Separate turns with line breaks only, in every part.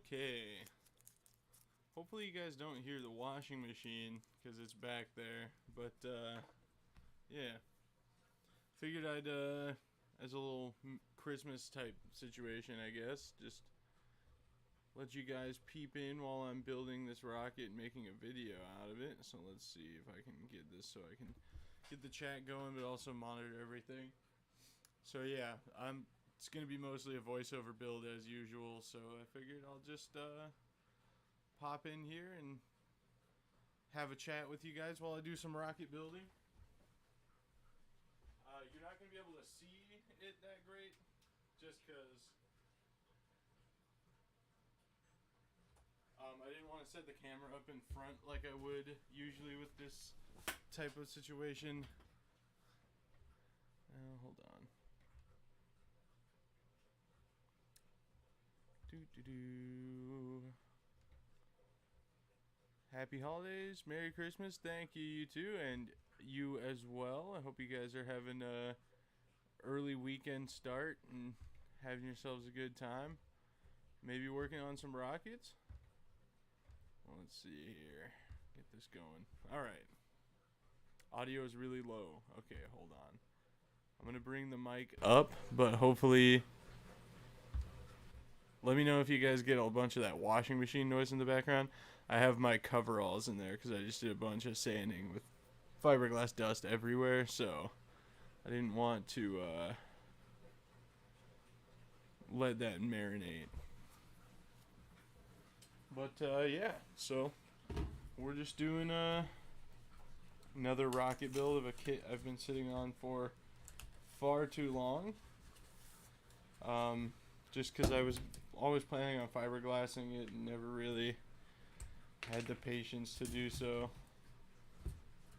Okay. Hopefully you guys don't hear the washing machine because it's back there. But, yeah. Figured I'd, as a little Christmas type situation, I guess, just let you guys peep in while I'm building this rocket and making a video out of it. So let's see if I can get this so I can get the chat going, but also monitor everything. So yeah, it's gonna be mostly a voiceover build as usual. So I figured I'll just pop in here and have a chat with you guys while I do some rocket building. You're not gonna be able to see it that great, just because I didn't want to set the camera up in front like I would usually with this type of situation. Hold on. Happy holidays, Merry Christmas. Thank you, you too, and you as well. I hope you guys are having a early weekend start and having yourselves a good time. Maybe working on some rockets. Well, let's see here. Get this going. All right. Audio is really low. Okay, hold on. I'm gonna bring the mic up, but hopefully, let me know if you guys get a bunch of that washing machine noise in the background. I have my coveralls in there because I just did a bunch of sanding with fiberglass dust everywhere, so I didn't want to let that marinate. But yeah, so we're just doing another rocket build of a kit I've been sitting on for far too long. Just because I was always planning on fiberglassing it and never really had the patience to do so.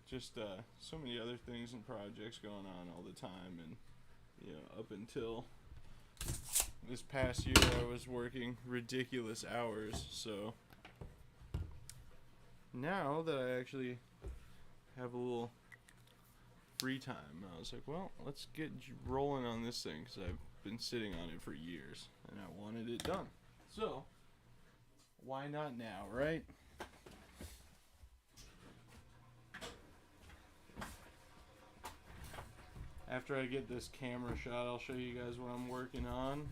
Just so many other things and projects going on all the time, and up until this past year I was working ridiculous hours, so now that I actually have a little free time, I was like, well, let's get rolling on this thing because I've been sitting on it for years and I wanted it done. So why not now, right? After I get this camera shot, I'll show you guys what I'm working on.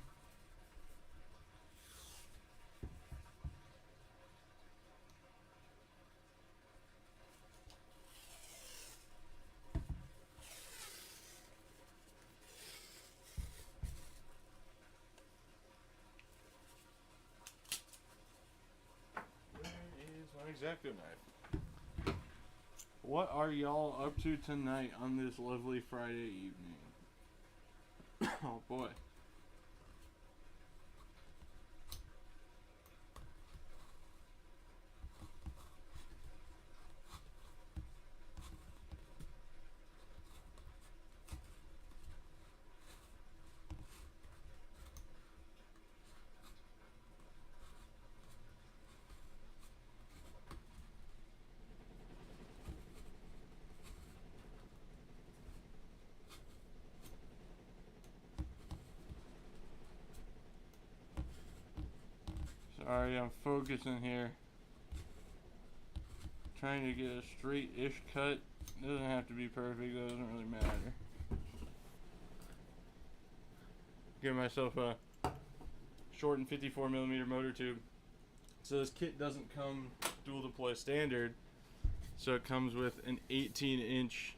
Where is my X-Acto knife? What are y'all up to tonight on this lovely Friday evening? Oh boy. Sorry, I'm focusing here. Trying to get a straight-ish cut. It doesn't have to be perfect, that doesn't really matter. Give myself a short and 54mm motor tube. So this kit doesn't come dual deploy standard, so it comes with an 18-inch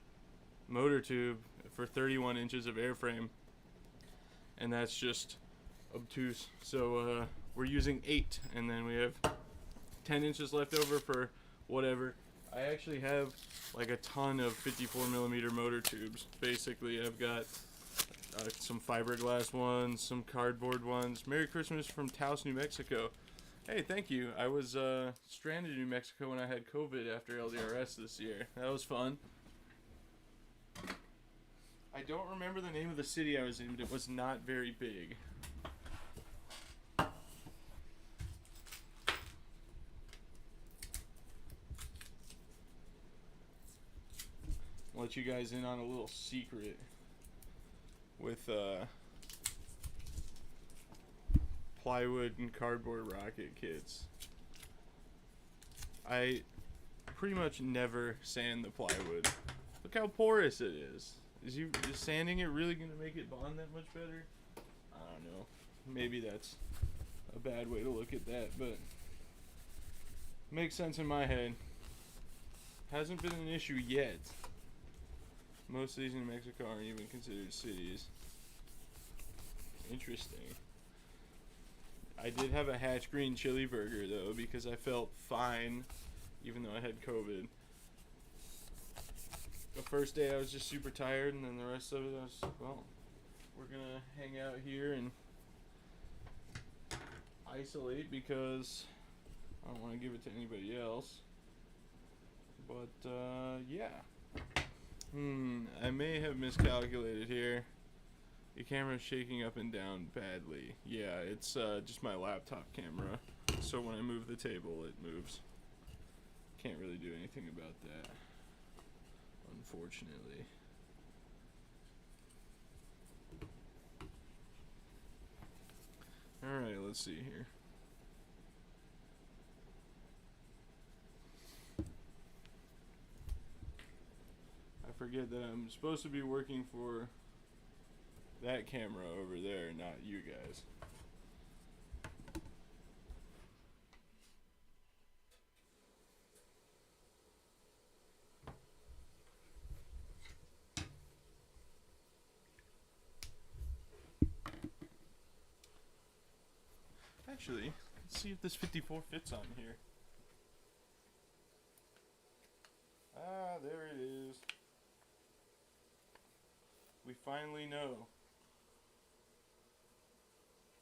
motor tube for 31 inches of airframe, and that's just obtuse. So we're using 8, and then we have 10 inches left over for whatever. I actually have like a ton of 54mm motor tubes. Basically, I've got some fiberglass ones, some cardboard ones. Merry Christmas from Taos, New Mexico. Hey, thank you. I was stranded in New Mexico when I had COVID after LDRS this year. That was fun. I don't remember the name of the city I was in, but it was not very big. I'll let you guys in on a little secret with plywood and cardboard rocket kits. I pretty much never sand the plywood. Look how porous it is. Is sanding it really going to make it bond that much better? I don't know. Maybe that's a bad way to look at that, but makes sense in my head. Hasn't been an issue yet. Most of these in New Mexico aren't even considered cities. Interesting. I did have a Hatch Green chili burger though, because I felt fine even though I had COVID. The first day I was just super tired, and then the rest of it I was, well, we're gonna hang out here and isolate because I don't want to give it to anybody else. But yeah. I may have miscalculated here. The camera's shaking up and down badly. Yeah, it's just my laptop camera. So when I move the table, it moves. Can't really do anything about that, unfortunately. Alright, let's see here. I forget that I'm supposed to be working for that camera over there, not you guys. Actually, let's see if this 54 fits on here. Ah, there it is. We finally know.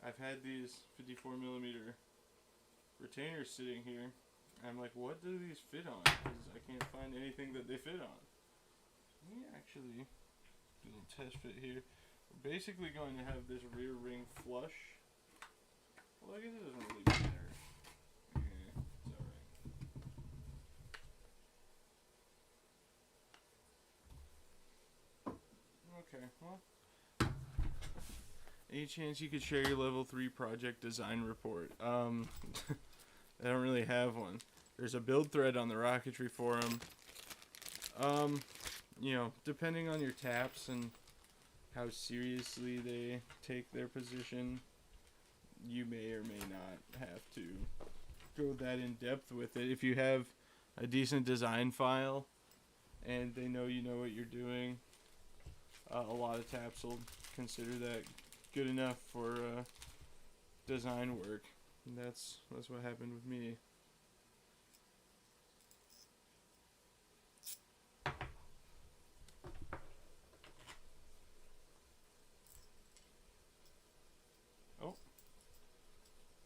I've had these 54mm retainers sitting here. And I'm like, what do these fit on? Because I can't find anything that they fit on. Let me actually do a little test fit here. We're basically going to have this rear ring flush. Well, I guess it doesn't really matter. Yeah, it's alright. Okay, well. Any chance you could share your level 3 project design report? I don't really have one. There's a build thread on the Rocketry forum. You know, depending on your taps and how seriously they take their position, you may or may not have to go that in depth with it. If you have a decent design file and they know you know what you're doing, a lot of taps will consider that good enough for design work. And that's what happened with me. Oh,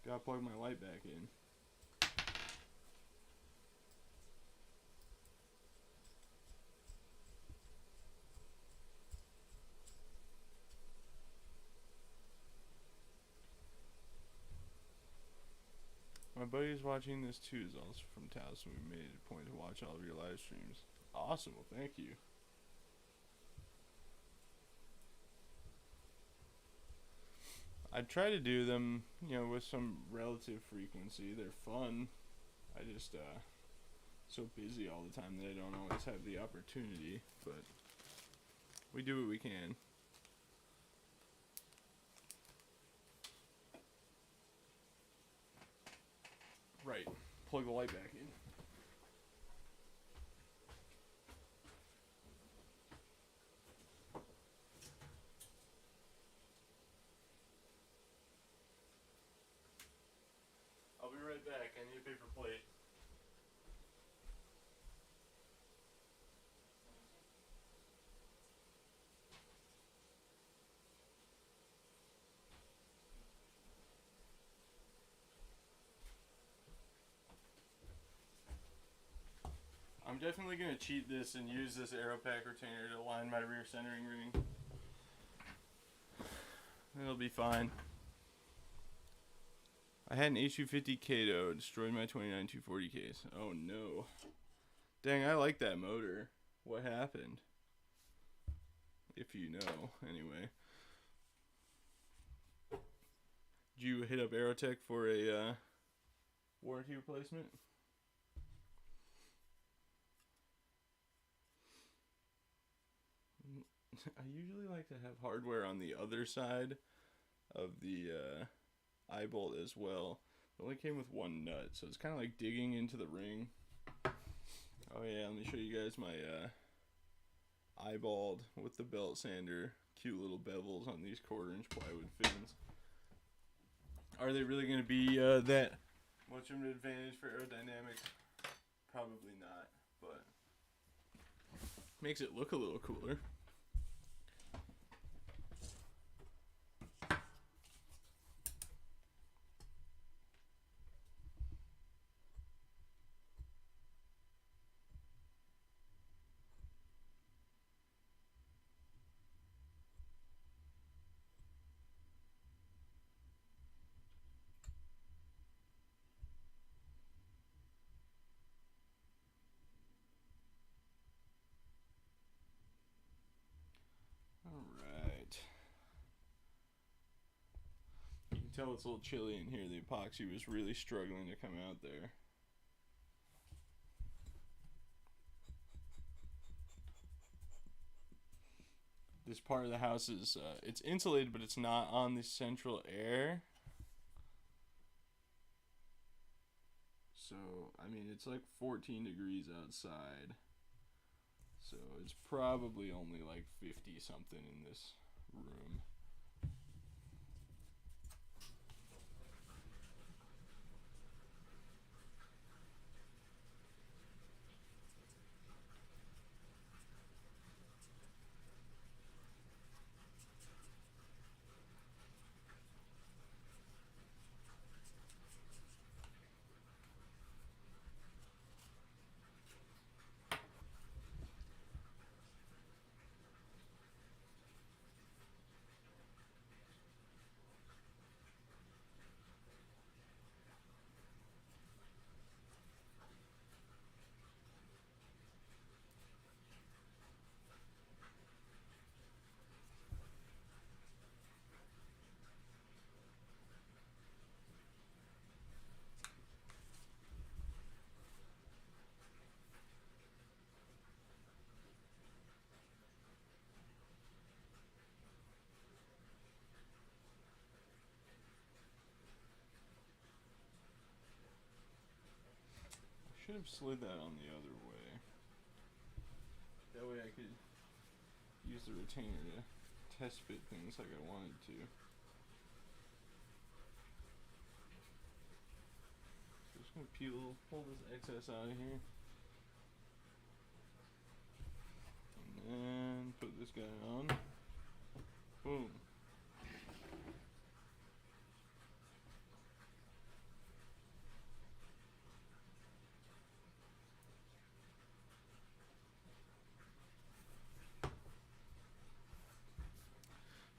gotta plug my light back in. My buddy's watching this too, is also from Taos, and we made it a point to watch all of your live streams. Awesome, well thank you. I try to do them, you know, with some relative frequency. They're fun. I just so busy all the time that I don't always have the opportunity, but we do what we can. Right, plug the light back in. I'll be right back. I need a paper plate. I'm definitely going to cheat this and use this Aeropack retainer to line my rear centering ring. It'll be fine. I had an H250 Kato, destroyed my 29 240 case. Oh no. Dang, I like that motor. What happened? If you know, anyway. Did you hit up Aerotech for a warranty replacement? I usually like to have hardware on the other side of the eye bolt as well. It only came with one nut, so it's kind of like digging into the ring. Oh yeah, let me show you guys my eyeballed with the belt sander. Cute little bevels on these 1/4-inch plywood fins. Are they really going to be that much of an advantage for aerodynamics? Probably not, but makes it look a little cooler. Alright. You can tell it's a little chilly in here. The epoxy was really struggling to come out there. This part of the house is, it's insulated, but it's not on the central air. So, I mean, it's like 14 degrees outside. So, it's probably only like 50 something in this room. Should have slid that on the other way. That way I could use the retainer to test fit things like I wanted to. So just gonna pull this excess out of here. And then put this guy on. Boom.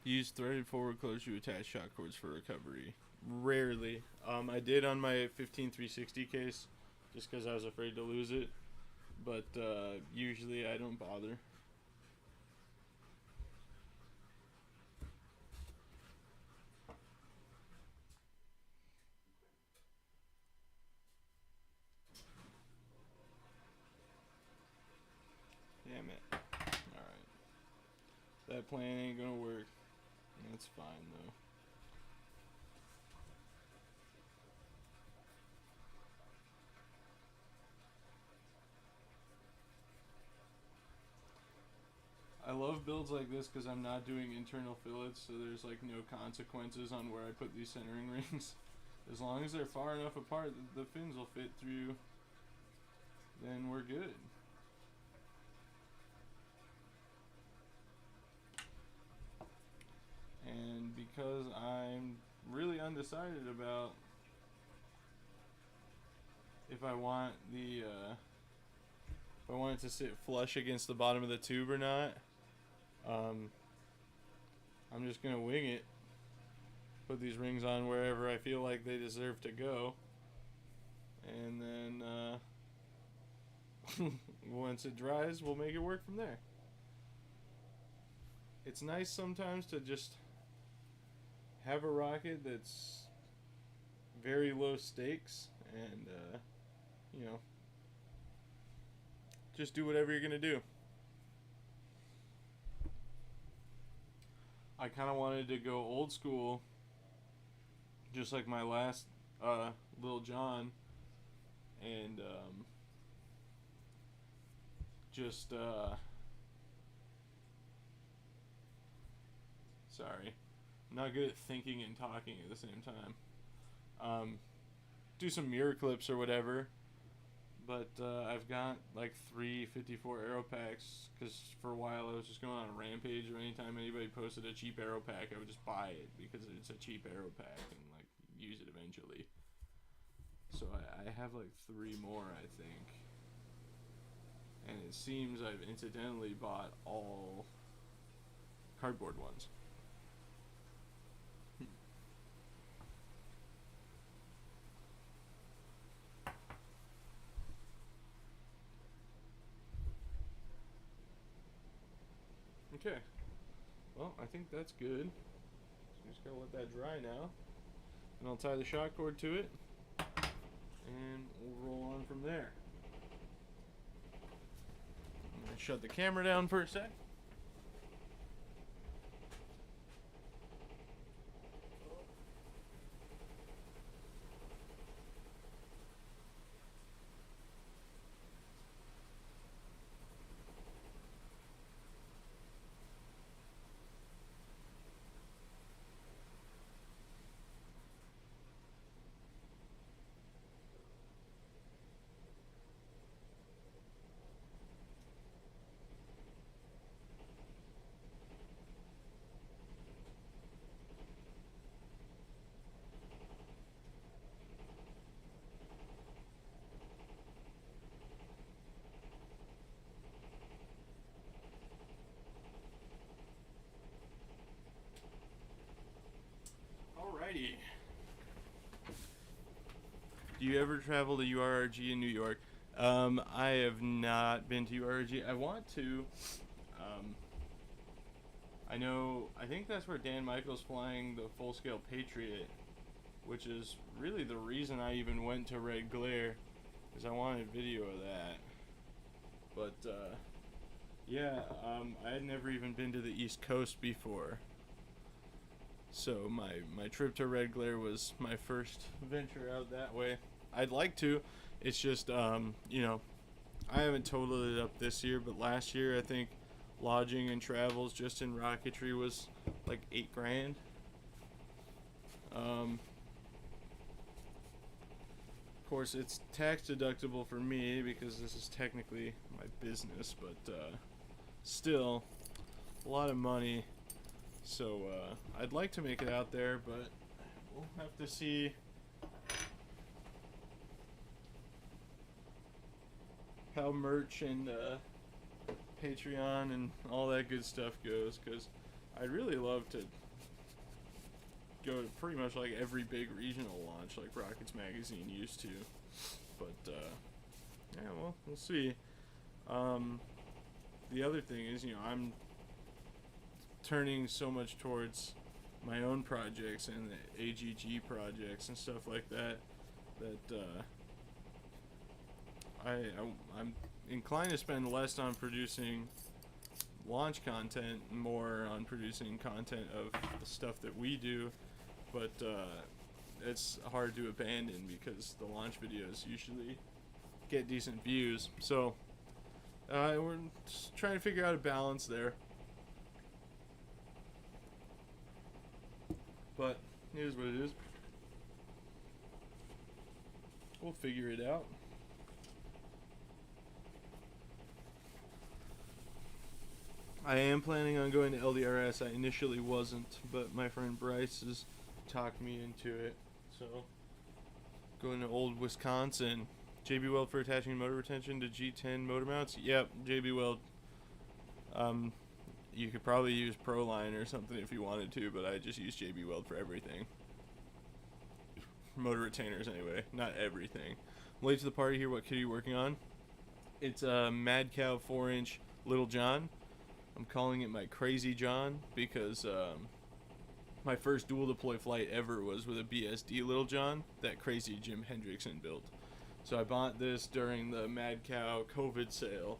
Use threaded forward closure to attach shock cords for recovery. Rarely. I did on my 15360 case, just because I was afraid to lose it. But usually I don't bother. Damn it. Alright. That plan ain't gonna work. That's fine though. I love builds like this because I'm not doing internal fillets, so there's like no consequences on where I put these centering rings. As long as they're far enough apart that the fins will fit through, then we're good. And because I'm really undecided about if I want the if I want it to sit flush against the bottom of the tube or not, I'm just gonna wing it. Put these rings on wherever I feel like they deserve to go, and then once it dries, we'll make it work from there. It's nice sometimes to just have a rocket that's very low stakes, and you know, just do whatever you're gonna do. I kind of wanted to go old school, just like my last Lil Jon, and just sorry, I'm not good at thinking and talking at the same time. Do some mirror clips or whatever, but I've got like 354 arrow packs because for a while I was just going on a rampage. Or anytime anybody posted a cheap arrow pack, I would just buy it because it's a cheap arrow pack and like use it eventually. So I have like 3 more, I think, and it seems I've incidentally bought all cardboard ones. Okay, well, I think that's good. So just gotta let that dry now, and I'll tie the shock cord to it, and we'll roll on from there. I'm gonna shut the camera down for a sec. Alrighty. Do you ever travel to URRG in New York? I have not been to URRG. I want to. I think that's where Dan Michael's flying the full-scale Patriot, which is really the reason I even went to Red Glare, because I wanted video of that. But, yeah, I had never even been to the East Coast before. So my trip to Red Glare was my first venture out that way. I'd like to. It's just, you know, I haven't totaled it up this year, but last year I think lodging and travels just in rocketry was like $8,000. Of course, it's tax deductible for me because this is technically my business, but still a lot of money. So I'd like to make it out there, but we'll have to see how merch and Patreon and all that good stuff goes, because I'd really love to go to pretty much like every big regional launch like Rockets Magazine used to, but yeah, well, we'll see. The other thing is, you know, I'm turning so much towards my own projects and the AGG projects and stuff like that, that I'm inclined to spend less on producing launch content, more on producing content of the stuff that we do, but it's hard to abandon because the launch videos usually get decent views. So we're just trying to figure out a balance there. But it is what it is. We'll figure it out. I am planning on going to LDRS. I initially wasn't, but my friend Bryce has talked me into it. So, going to old Wisconsin. JB Weld for attaching motor retention to G10 motor mounts. Yep, JB Weld. You could probably use Proline or something if you wanted to, but I just use JB Weld for everything. Motor retainers anyway, not everything. I'm late to the party here. What kit are you working on? It's a Mad Cow 4-inch Little John. I'm calling it my Crazy John because my first dual deploy flight ever was with a BSD Little John, that crazy Jim Hendrickson build. So I bought this during the Mad Cow COVID sale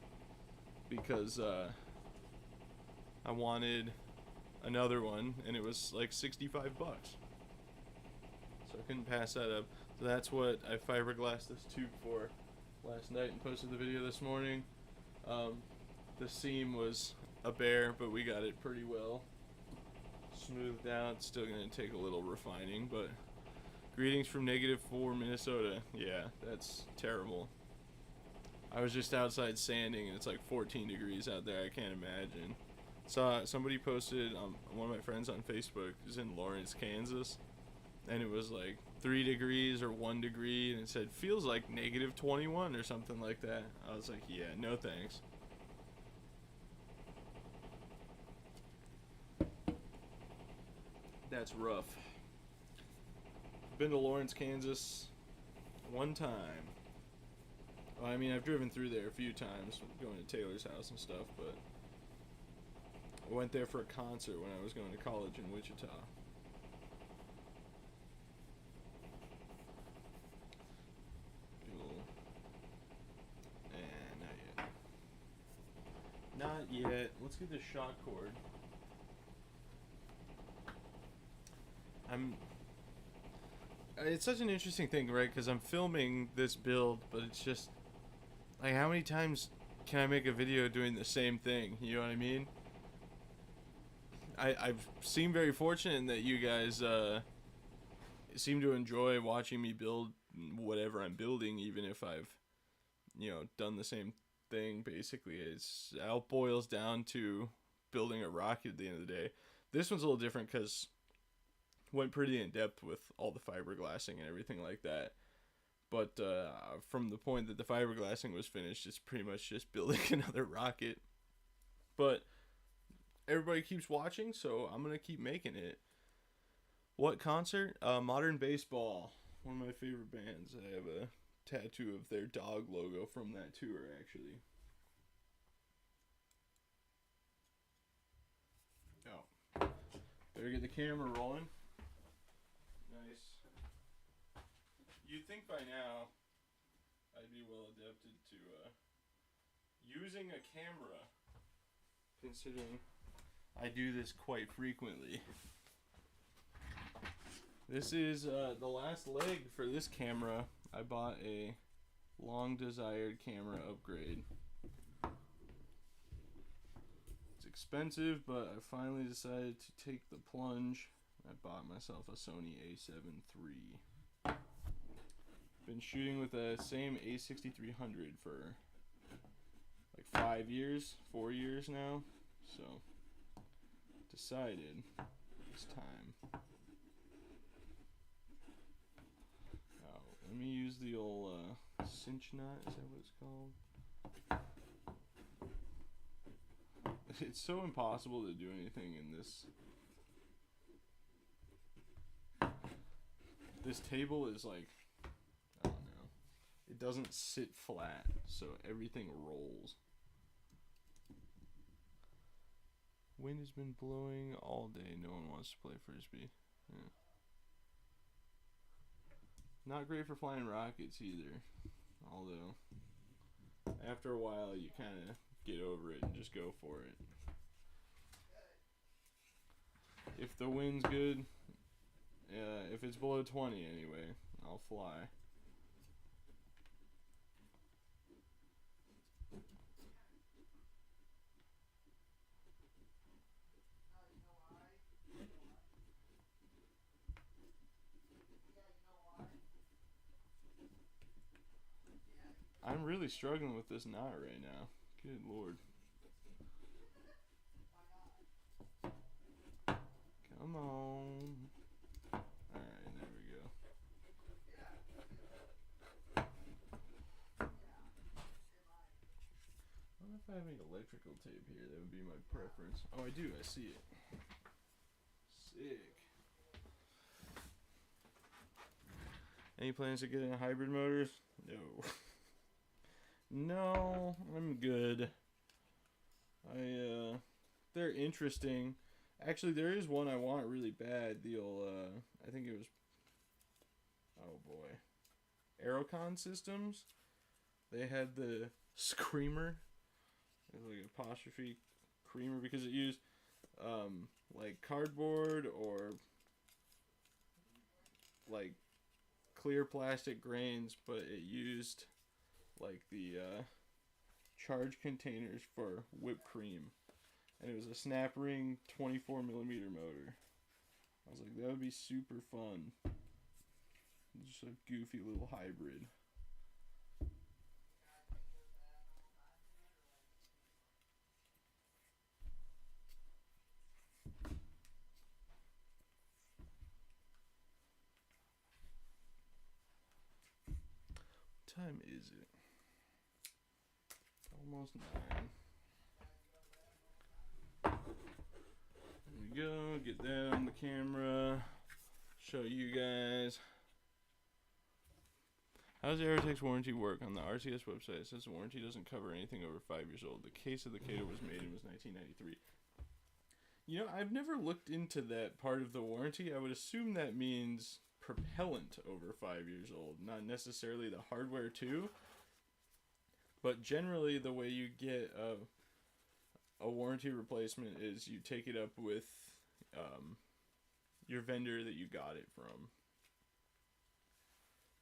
because I wanted another one, and it was like 65 bucks. So I couldn't pass that up. So that's what I fiberglassed this tube for last night and posted the video this morning. The seam was a bear, but we got it pretty well smoothed out. It's still going to take a little refining, but greetings from -4 Minnesota. Yeah, that's terrible. I was just outside sanding, and it's like 14 degrees out there. I can't imagine. Saw somebody posted, one of my friends on Facebook is in Lawrence, Kansas, and it was like 3 degrees or 1 degree, and it said feels like -21 or something like that. I was like, yeah, no thanks. That's rough. Been to Lawrence, Kansas one time. Well, I mean, I've driven through there a few times, going to Taylor's house and stuff, but I went there for a concert when I was going to college in Wichita. Not yet. Let's get this shock cord. It's such an interesting thing, right? Because I'm filming this build, but it's just like, how many times can I make a video doing the same thing? You know what I mean? I've seemed very fortunate in that you guys seem to enjoy watching me build whatever I'm building, even if I've, done the same thing. Basically, it all boils down to building a rocket at the end of the day. This one's a little different because went pretty in depth with all the fiberglassing and everything like that. But from the point that the fiberglassing was finished, it's pretty much just building another rocket. But everybody keeps watching, so I'm going to keep making it. What concert? Modern Baseball. One of my favorite bands. I have a tattoo of their dog logo from that tour, actually. Oh. Better get the camera rolling. Nice. You'd think by now I'd be well adapted to using a camera, considering I do this quite frequently. This is the last leg for this camera. I bought a long desired camera upgrade. It's expensive, but I finally decided to take the plunge. I bought myself a Sony A7 III. Been shooting with the same A6300 for like 4 years now. So decided it's time. Let me use the old cinch nut. Is that what it's called? It's so impossible to do anything in this. This table is like, I don't know. It doesn't sit flat, so everything rolls. Wind has been blowing all day. No one wants to play frisbee. Yeah. Not great for flying rockets either. Although, after a while, you kind of get over it and just go for it. If the wind's good, if it's below 20 anyway, I'll fly. I'm really struggling with this knot right now. Good lord. Come on. Alright, there we go. I wonder if I have any electrical tape here. That would be my preference. Oh, I do. I see it. Sick. Any plans to get into hybrid motors? No. No, I'm good. They're interesting. Actually, there is one I want really bad. I think it was, oh boy, Aerocon Systems. They had the Screamer, like apostrophe creamer, because it used like cardboard or like clear plastic grains, but it used like the charge containers for whipped cream, and it was a snap ring 24 millimeter motor. I was like, that would be super fun. Just a goofy little hybrid. What time is it? Almost 9. There we go. Get that on the camera. Show you guys. How does Aerotek's warranty work? On the RCS website, it says the warranty doesn't cover anything over 5 years old. The case of the Kato was made in was 1993. You know, I've never looked into that part of the warranty. I would assume that means propellant over 5 years old, not necessarily the hardware too. But generally, the way you get a warranty replacement is you take it up with your vendor that you got it from.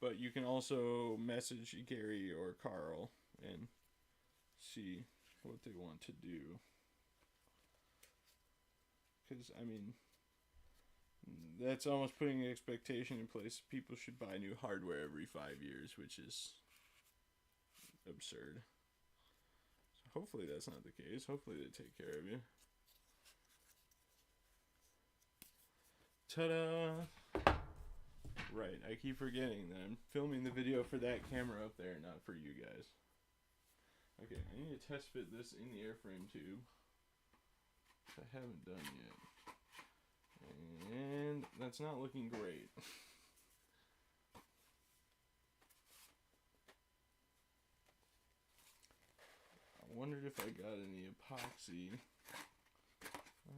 But you can also message Gary or Carl and see what they want to do. Because, I mean, that's almost putting an expectation in place. People should buy new hardware every 5 years, which is absurd. So hopefully that's not the case. Hopefully they take care of you. Ta-da! Right, I keep forgetting that I'm filming the video for that camera up there, not for you guys. Okay, I need to test fit this in the airframe tube, which I haven't done yet. And that's not looking great. I wondered if I got any epoxy.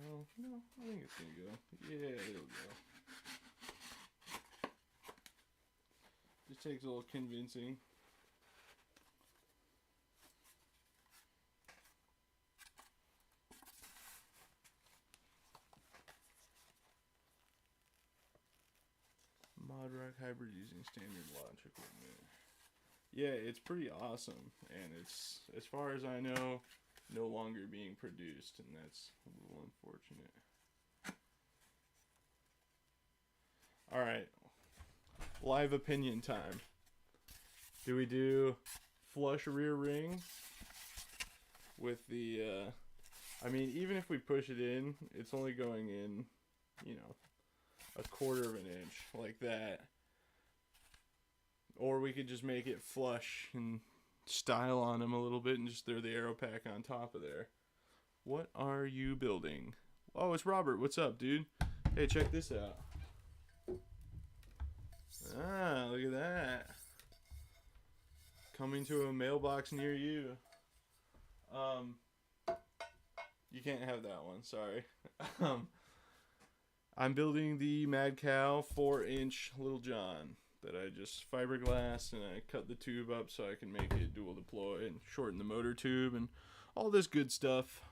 Oh, no, I think it's gonna go. Yeah, it'll go. Just takes a little convincing. Modrock hybrid using standard launch equipment. Yeah, it's pretty awesome, and it's, as far as I know, no longer being produced, and that's a little unfortunate. Alright, live opinion time. Do we do flush rear ring with the, I mean, even if we push it in, it's only going in, you know, 1/4 of an inch, like that. Or we could just make it flush and style on them a little bit and just throw the aero pack on top of there. What are you building? Oh, it's Robert. What's up, dude? Hey, check this out. Ah, look at that. Coming to a mailbox near you. You can't have that one, sorry. I'm building the Mad Cow 4-inch Little John that I just fiberglassed, and I cut the tube up so I can make it dual deploy and shorten the motor tube and all this good stuff.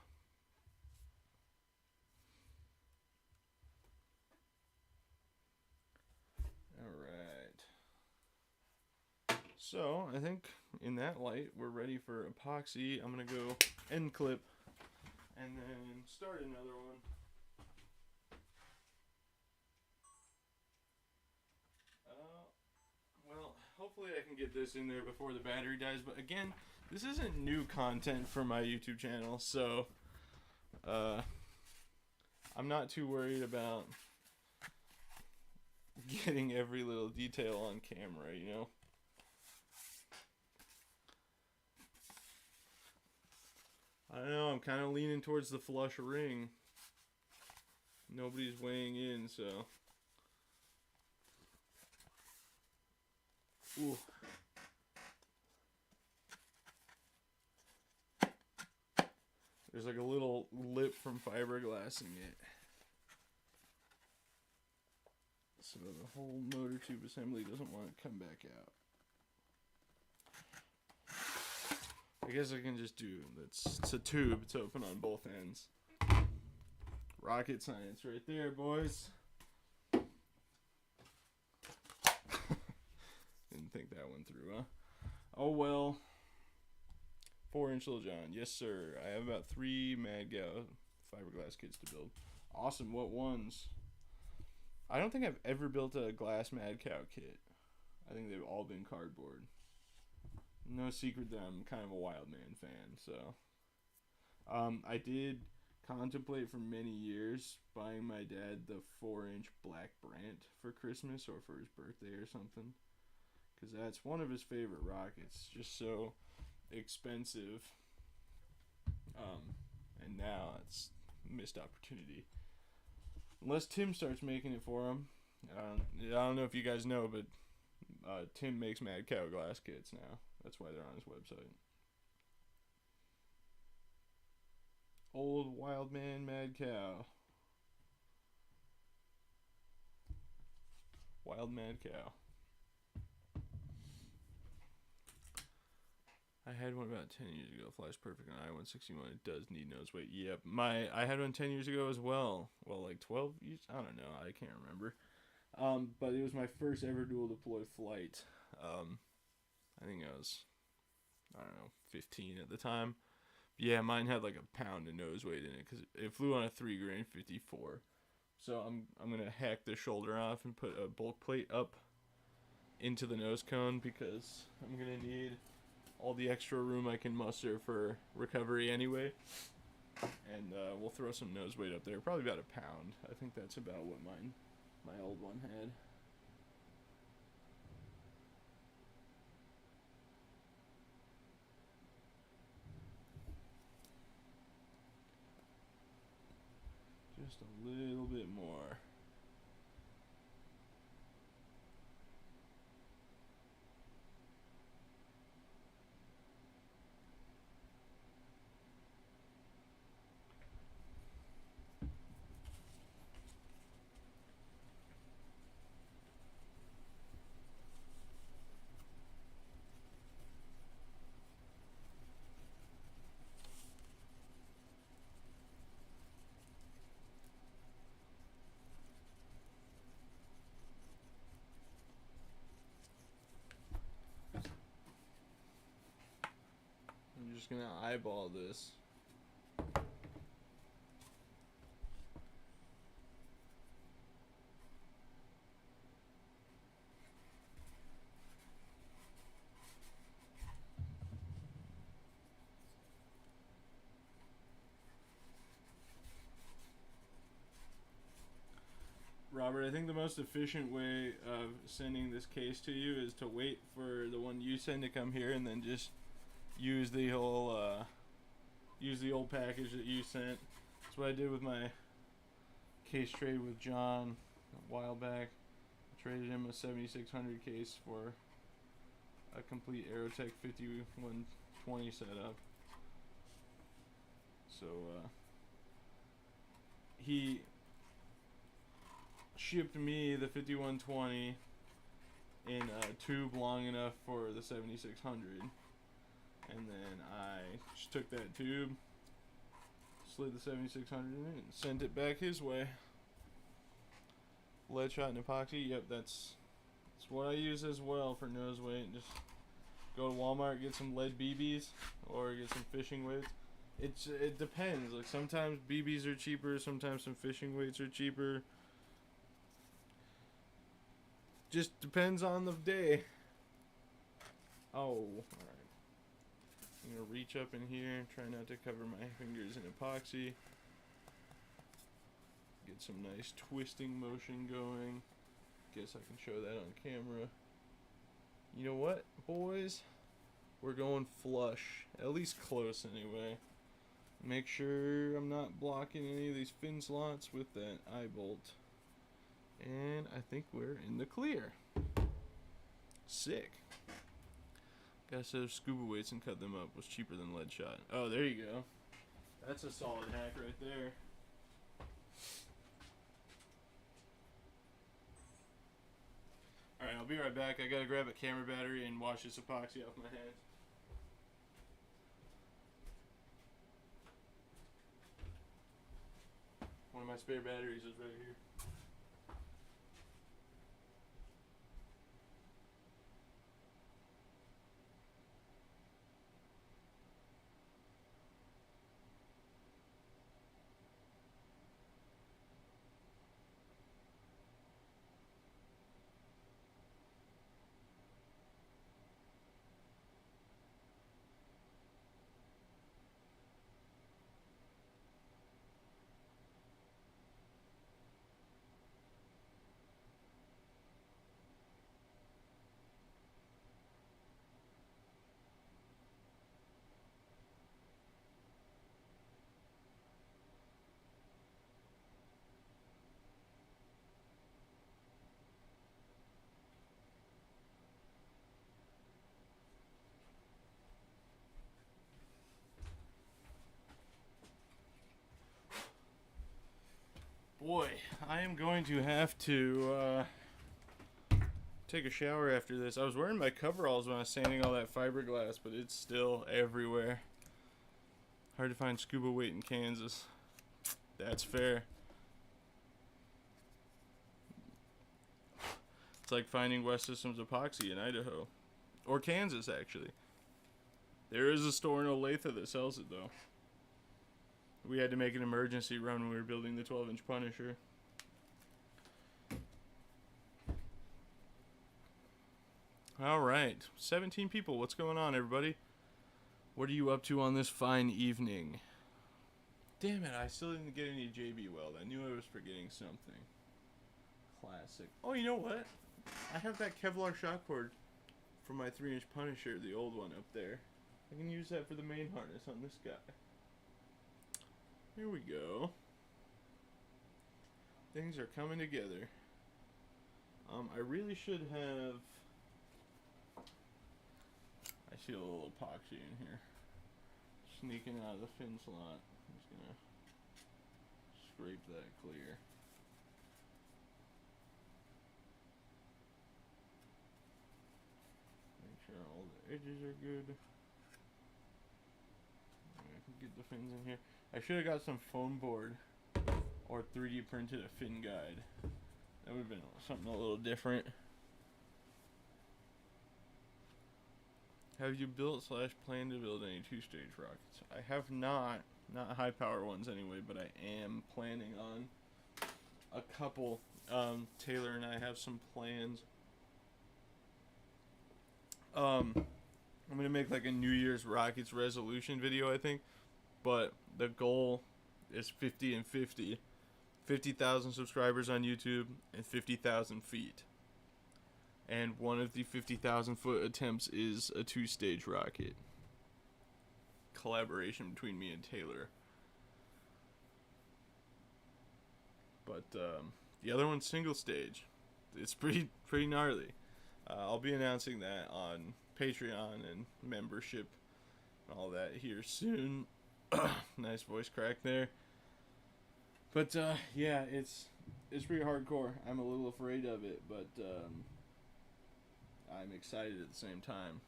Alright. So, I think in that light, we're ready for epoxy. I'm going to go end clip and then start another one. Well, hopefully I can get this in there before the battery dies, but again, this isn't new content for my YouTube channel, so I'm not too worried about getting every little detail on camera, you know? I don't know, I'm kind of leaning towards the flush ring. Nobody's weighing in, so... Ooh. There's like a little lip from fiberglassing it. So the whole motor tube assembly doesn't want to come back out. I guess I can just do, it's a tube, it's open on both ends. Rocket science right there, boys. Didn't think that one through, huh? Oh well. 4-inch Lil Jon, yes sir. I have about 3 Mad Cow fiberglass kits to build. Awesome, what ones? I don't think I've ever built a glass Mad Cow kit. I think they've all been cardboard. No secret that I'm kind of a Wildman fan, so. I did contemplate for many years buying my dad the 4-inch Black Brant for Christmas or for his birthday or something. Because that's one of his favorite rockets. Just so expensive. And now it's a missed opportunity. Unless Tim starts making it for him. I don't know if you guys know, but Tim makes Mad Cow glass kits now. That's why they're on his website. Old Wildman Mad Cow. Wild Mad Cow. I had one about 10 years ago. Flies perfect on I-161. It does need nose weight. Yep. I had one 10 years ago as well. Well, like 12 years? I don't know. I can't remember. But it was my first ever dual deploy flight. I think I was, 15 at the time. Yeah, mine had like a pound of nose weight in it because it flew on a 3-grain 54. So I'm gonna hack the shoulder off and put a bulk plate up into the nose cone because I'm gonna need all the extra room I can muster for recovery anyway. And we'll throw some nose weight up there, probably about a pound. I think that's about what my old one had. Just a little bit more. I'm just gonna eyeball this. Robert, I think the most efficient way of sending this case to you is to wait for the one you send to come here and then just use the whole old package that you sent. That's what I did with my case trade with John a while back. I traded him a 7600 case for a complete Aerotech 5120 setup. So he shipped me the 5120 in a tube long enough for the 7600, and then I just took that tube, slid the 7600 in it, and sent it back his way. Lead shot and epoxy, yep, that's what I use as well for nose weight. Just go to Walmart, get some lead BBs, or get some fishing weights. It depends. Like sometimes BBs are cheaper, sometimes some fishing weights are cheaper. Just depends on the day. Oh, alright. I'm gonna reach up in here, try not to cover my fingers in epoxy. Get some nice twisting motion going. Guess I can show that on camera. You know what, boys? We're going flush. At least close anyway. Make sure I'm not blocking any of these fin slots with that eye bolt. And I think we're in the clear. Sick. Got a set of scuba weights and cut them up. Was cheaper than lead shot. Oh, there you go. That's a solid hack right there. be right back. I gotta grab a camera battery and wash this epoxy off my hands. One of my spare batteries is right here. Boy, I am going to have to take a shower after this. I was wearing my coveralls when I was sanding all that fiberglass, but it's still everywhere. Hard to find scuba weight in Kansas. That's fair. It's like finding West Systems epoxy in Idaho. Or Kansas, actually. There is a store in Olathe that sells it, though. We had to make an emergency run when we were building the 12-inch Punisher. Alright, 17 people. What's going on, everybody? What are you up to on this fine evening? Damn it, I still didn't get any JB Weld. I knew I was forgetting something. Classic. Oh, you know what? I have that Kevlar shock cord from my 3-inch Punisher, the old one up there. I can use that for the main harness on this guy. Here we go. Things are coming together. I really should have... I see a little epoxy in here. Sneaking out of the fin slot. I'm just gonna scrape that clear. Make sure all the edges are good. I can get the fins in here. I should have got some foam board or 3D printed a fin guide. That would have been something a little different. Have you built / plan to build any 2-stage rockets? I have not high power ones anyway, but I am planning on a couple. Taylor and I have some plans. I'm gonna make like a New Year's Rockets resolution video, I think, but the goal is 50 and 50. 50,000 subscribers on YouTube and 50,000 feet. And one of the 50,000 foot attempts is a 2-stage rocket. Collaboration between me and Taylor. But the other one's single stage. It's pretty gnarly. I'll be announcing that on Patreon and membership and all that here soon. Nice voice crack there. But yeah, it's pretty hardcore. I'm a little afraid of it, but I'm excited at the same time.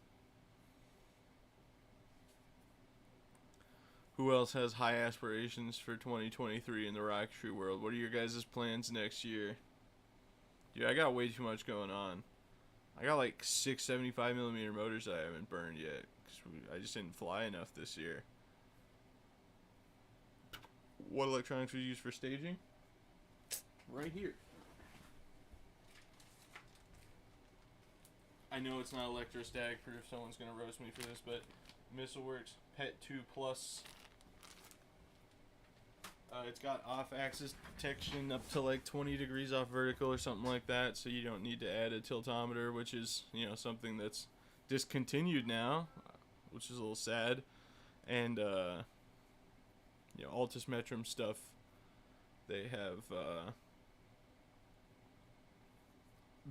Who else has high aspirations for 2023 in the rocketry world? What are your guys' plans next year? Dude, I got way too much going on. I got like 6 75mm motors that I haven't burned yet, because I just didn't fly enough this year. What electronics we use for staging? Right here. I know it's not electrostatic proof, someone's going to roast me for this, but MissileWorks PET 2 Plus. It's got off-axis detection up to like 20 degrees off vertical or something like that, so you don't need to add a tiltometer, which is, you know, something that's discontinued now, which is a little sad. And you know, Altus Metrum stuff, they have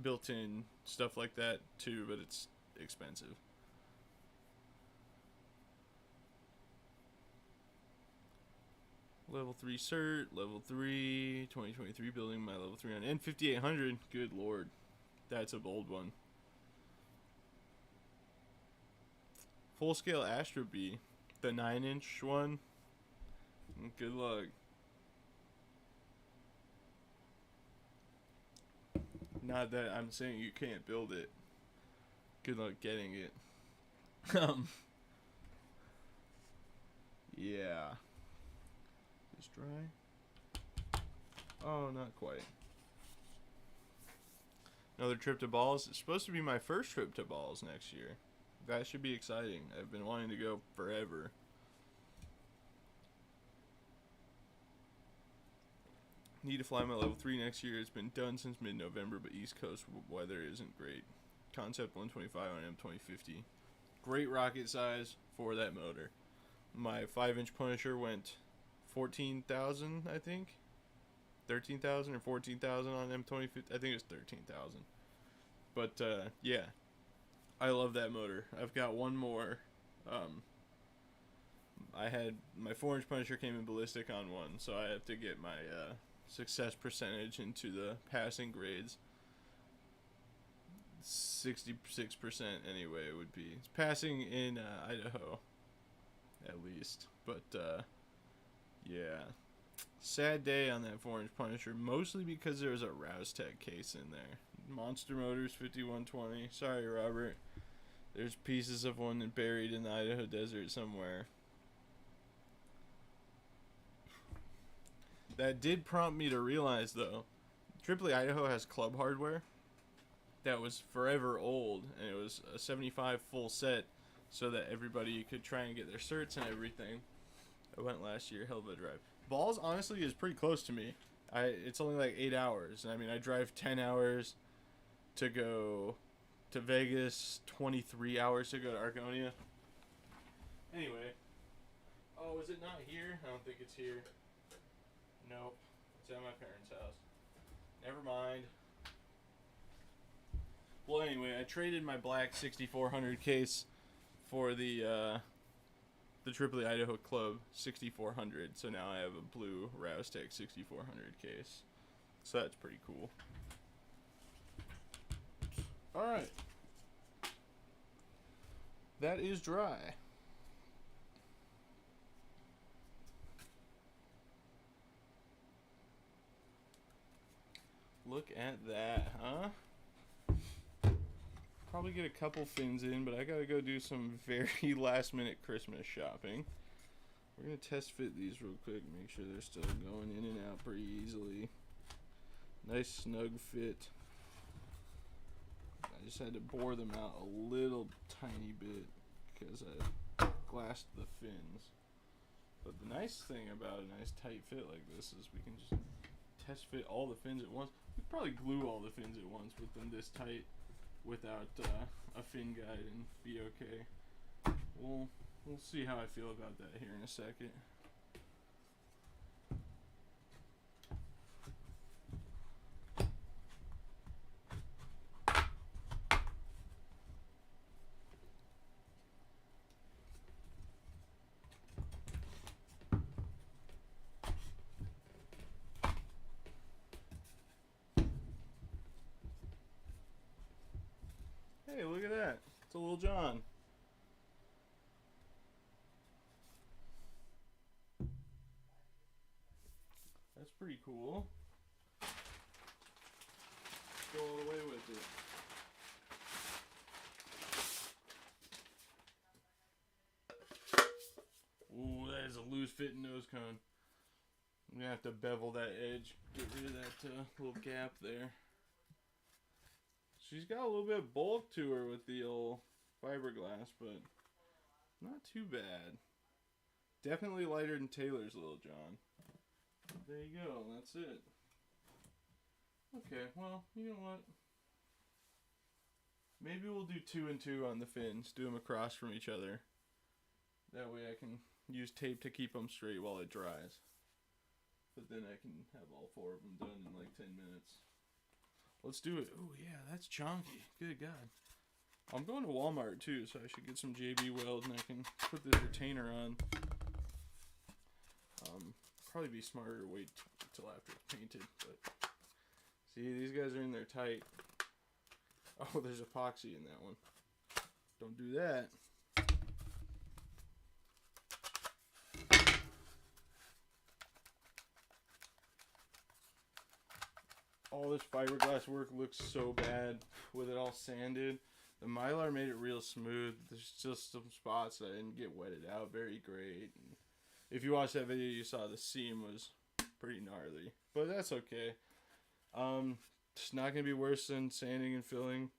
built-in stuff like that too, but it's expensive. Level 3 cert, level 3, 2023 building my level 3 on N5800. Good lord. That's a bold one. Full scale Astro Bee, the 9-inch one. Good luck. Not that I'm saying you can't build it. Good luck getting it. Yeah. Is dry? Oh, not quite. Another trip to Balls. It's supposed to be my first trip to Balls next year. That should be exciting. I've been wanting to go forever. Need to fly my level 3 next year. It's been done since mid-November, but East Coast weather isn't great. Concept 125 on M2050. Great rocket size for that motor. My 5-inch Punisher went 14,000, I think. 13,000 or 14,000 on M2050. I think it was 13,000. But, yeah. I love that motor. I've got one more. I had my 4-inch Punisher came in ballistic on one, so I have to get my success percentage into the passing grades. 66% anyway it would be. It's passing in Idaho, at least. But, yeah. Sad day on that 4-inch Punisher, mostly because there was a Roustech case in there. Monster Motors 5120. Sorry, Robert. There's pieces of one buried in the Idaho desert somewhere. That did prompt me to realize, though, Tripoli, Idaho has club hardware that was forever old, and it was a 75 full set so that everybody could try and get their certs and everything. I went last year, hell of a drive. Balls, honestly, is pretty close to me. It's only like 8 hours. I mean, I drive 10 hours to go to Vegas, 23 hours to go to Argonia. Anyway. Oh, is it not here? I don't think it's here. Nope. It's at my parents' house. Never mind. Well, anyway, I traded my black 6400 case for the Tripoli Idaho Club 6400. So now I have a blue Roustech 6400 case. So that's pretty cool. Alright. That is dry. Look at that, huh? Probably get a couple fins in, but I gotta go do some very last minute Christmas shopping. We're gonna test fit these real quick, make sure they're still going in and out pretty easily. Nice snug fit. I just had to bore them out a little tiny bit because I glassed the fins. But the nice thing about a nice tight fit like this is we can just test fit all the fins at once. We could probably glue all the fins at once with them this tight without a fin guide and be okay. We'll see how I feel about that here in a second. Hey, look at that. It's a little John. That's pretty cool. Go all the way with it. Ooh, that is a loose fitting nose cone. I'm gonna have to bevel that edge, get rid of that little gap there. She's got a little bit of bulk to her with the old fiberglass, but not too bad. Definitely lighter than Taylor's Little John. There you go, that's it. Okay, well, you know what? Maybe we'll do 2 and 2 on the fins, do them across from each other. That way I can use tape to keep them straight while it dries. But then I can have all 4 of them done in like 10 minutes. Let's do it. Oh yeah, that's chunky. Good God. I'm going to Walmart too, so I should get some JB Weld and I can put this retainer on. Probably be smarter to wait till after it's painted. But see, these guys are in there tight. Oh, there's epoxy in that one. Don't do that. All this fiberglass work looks so bad with it all sanded. The Mylar made it real smooth. There's just some spots that didn't get wetted out very great. And if you watched that video, you saw the seam was pretty gnarly. But that's okay. It's not going to be worse than sanding and filling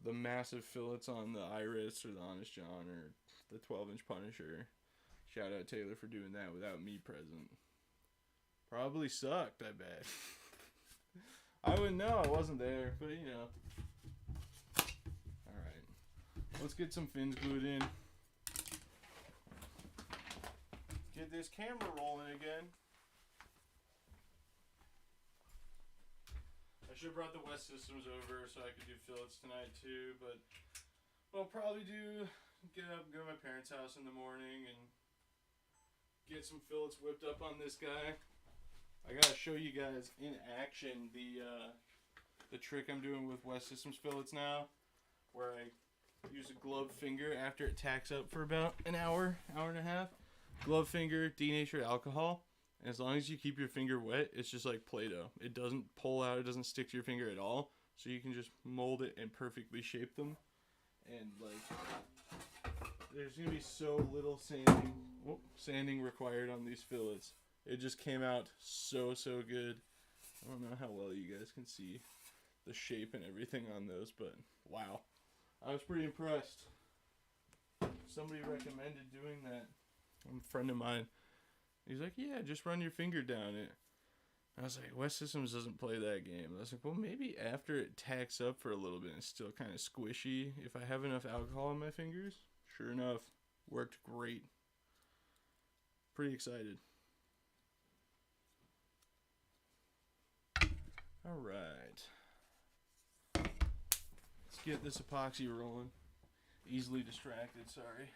the massive fillets on the Iris or the Honest John or the 12-inch Punisher. Shout out Taylor for doing that without me present. Probably sucked, I bet. I wouldn't know, I wasn't there, but you know. Alright. Let's get some fins glued in. Get this camera rolling again. I should have brought the West Systems over so I could do fillets tonight too, but what I'll probably do, get up, go to my parents' house in the morning and get some fillets whipped up on this guy. I gotta show you guys in action the trick I'm doing with West Systems fillets now, where I use a glove finger after it tacks up for about an hour, hour and a half. Glove finger, denatured alcohol, and as long as you keep your finger wet, it's just like Play-Doh. It doesn't pull out, it doesn't stick to your finger at all, so you can just mold it and perfectly shape them. And like, there's gonna be so little sanding required on these fillets. It just came out so good. I don't know how well you guys can see the shape and everything on those, but wow. I was pretty impressed. Somebody recommended doing that. A friend of mine. He's like, yeah, just run your finger down it. I was like, West Systems doesn't play that game. I was like, well, maybe after it tacks up for a little bit and it's still kind of squishy, if I have enough alcohol in my fingers. Sure enough, worked great. Pretty excited. Alright. Let's get this epoxy rolling. Easily distracted, sorry.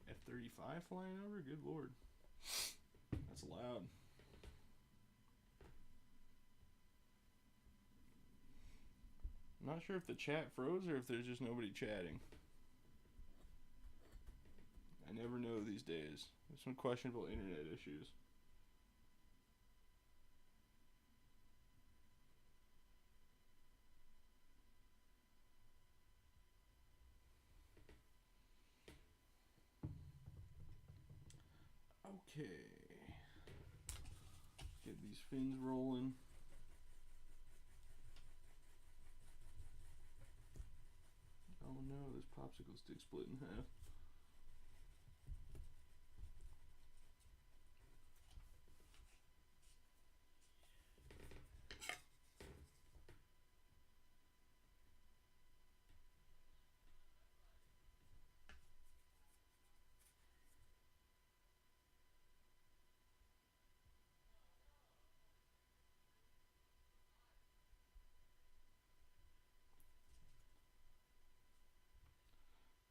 F-35 flying over? Good lord. That's loud. I'm not sure if the chat froze or if there's just nobody chatting. I never know these days. There's some questionable internet issues. Okay. Get these fins rolling. Oh no, this popsicle stick split in half.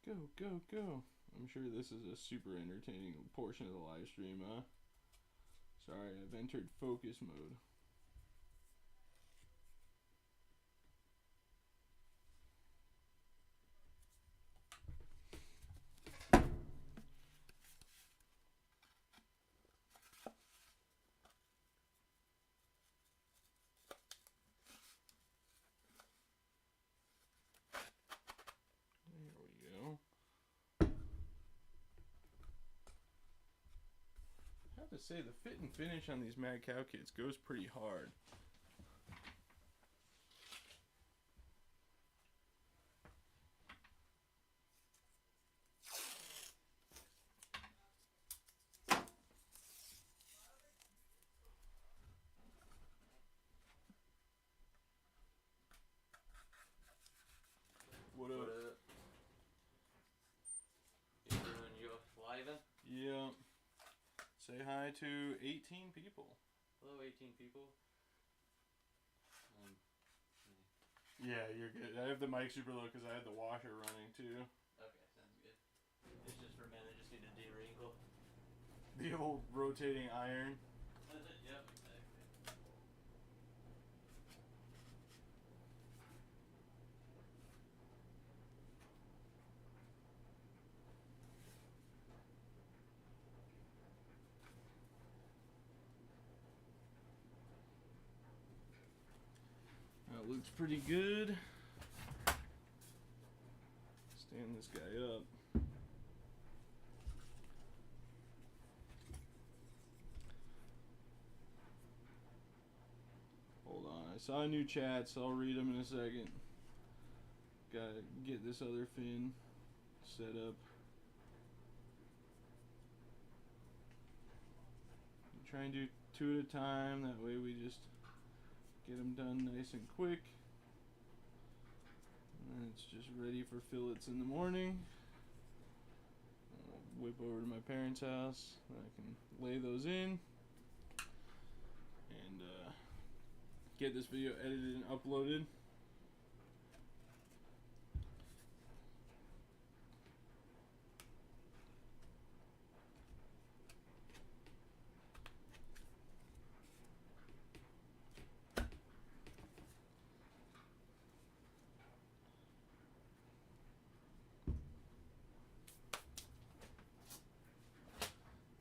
Go, go, go. I'm sure this is a super entertaining portion of the live stream, huh? Sorry, I've entered focus mode. There we go. I have to say, the fit and finish on these Mad Cow kits goes pretty hard. What up? Say hi to 18 people.
Hello, 18 people.
Yeah, you're good. I have the mic super low because I had the washer running too.
Okay, sounds good. It's just for men. I just need to de-wrinkle.
The old rotating iron.
Yep, exactly.
That looks pretty good. Stand this guy up. Hold on. I saw a new chat, so I'll read them in a second. Gotta get this other fin set up. Try and do 2 at a time. That way we just get them done nice and quick. And it's just ready for fillets in the morning. I'll whip over to my parents' house. I can lay those in. And get this video edited and uploaded.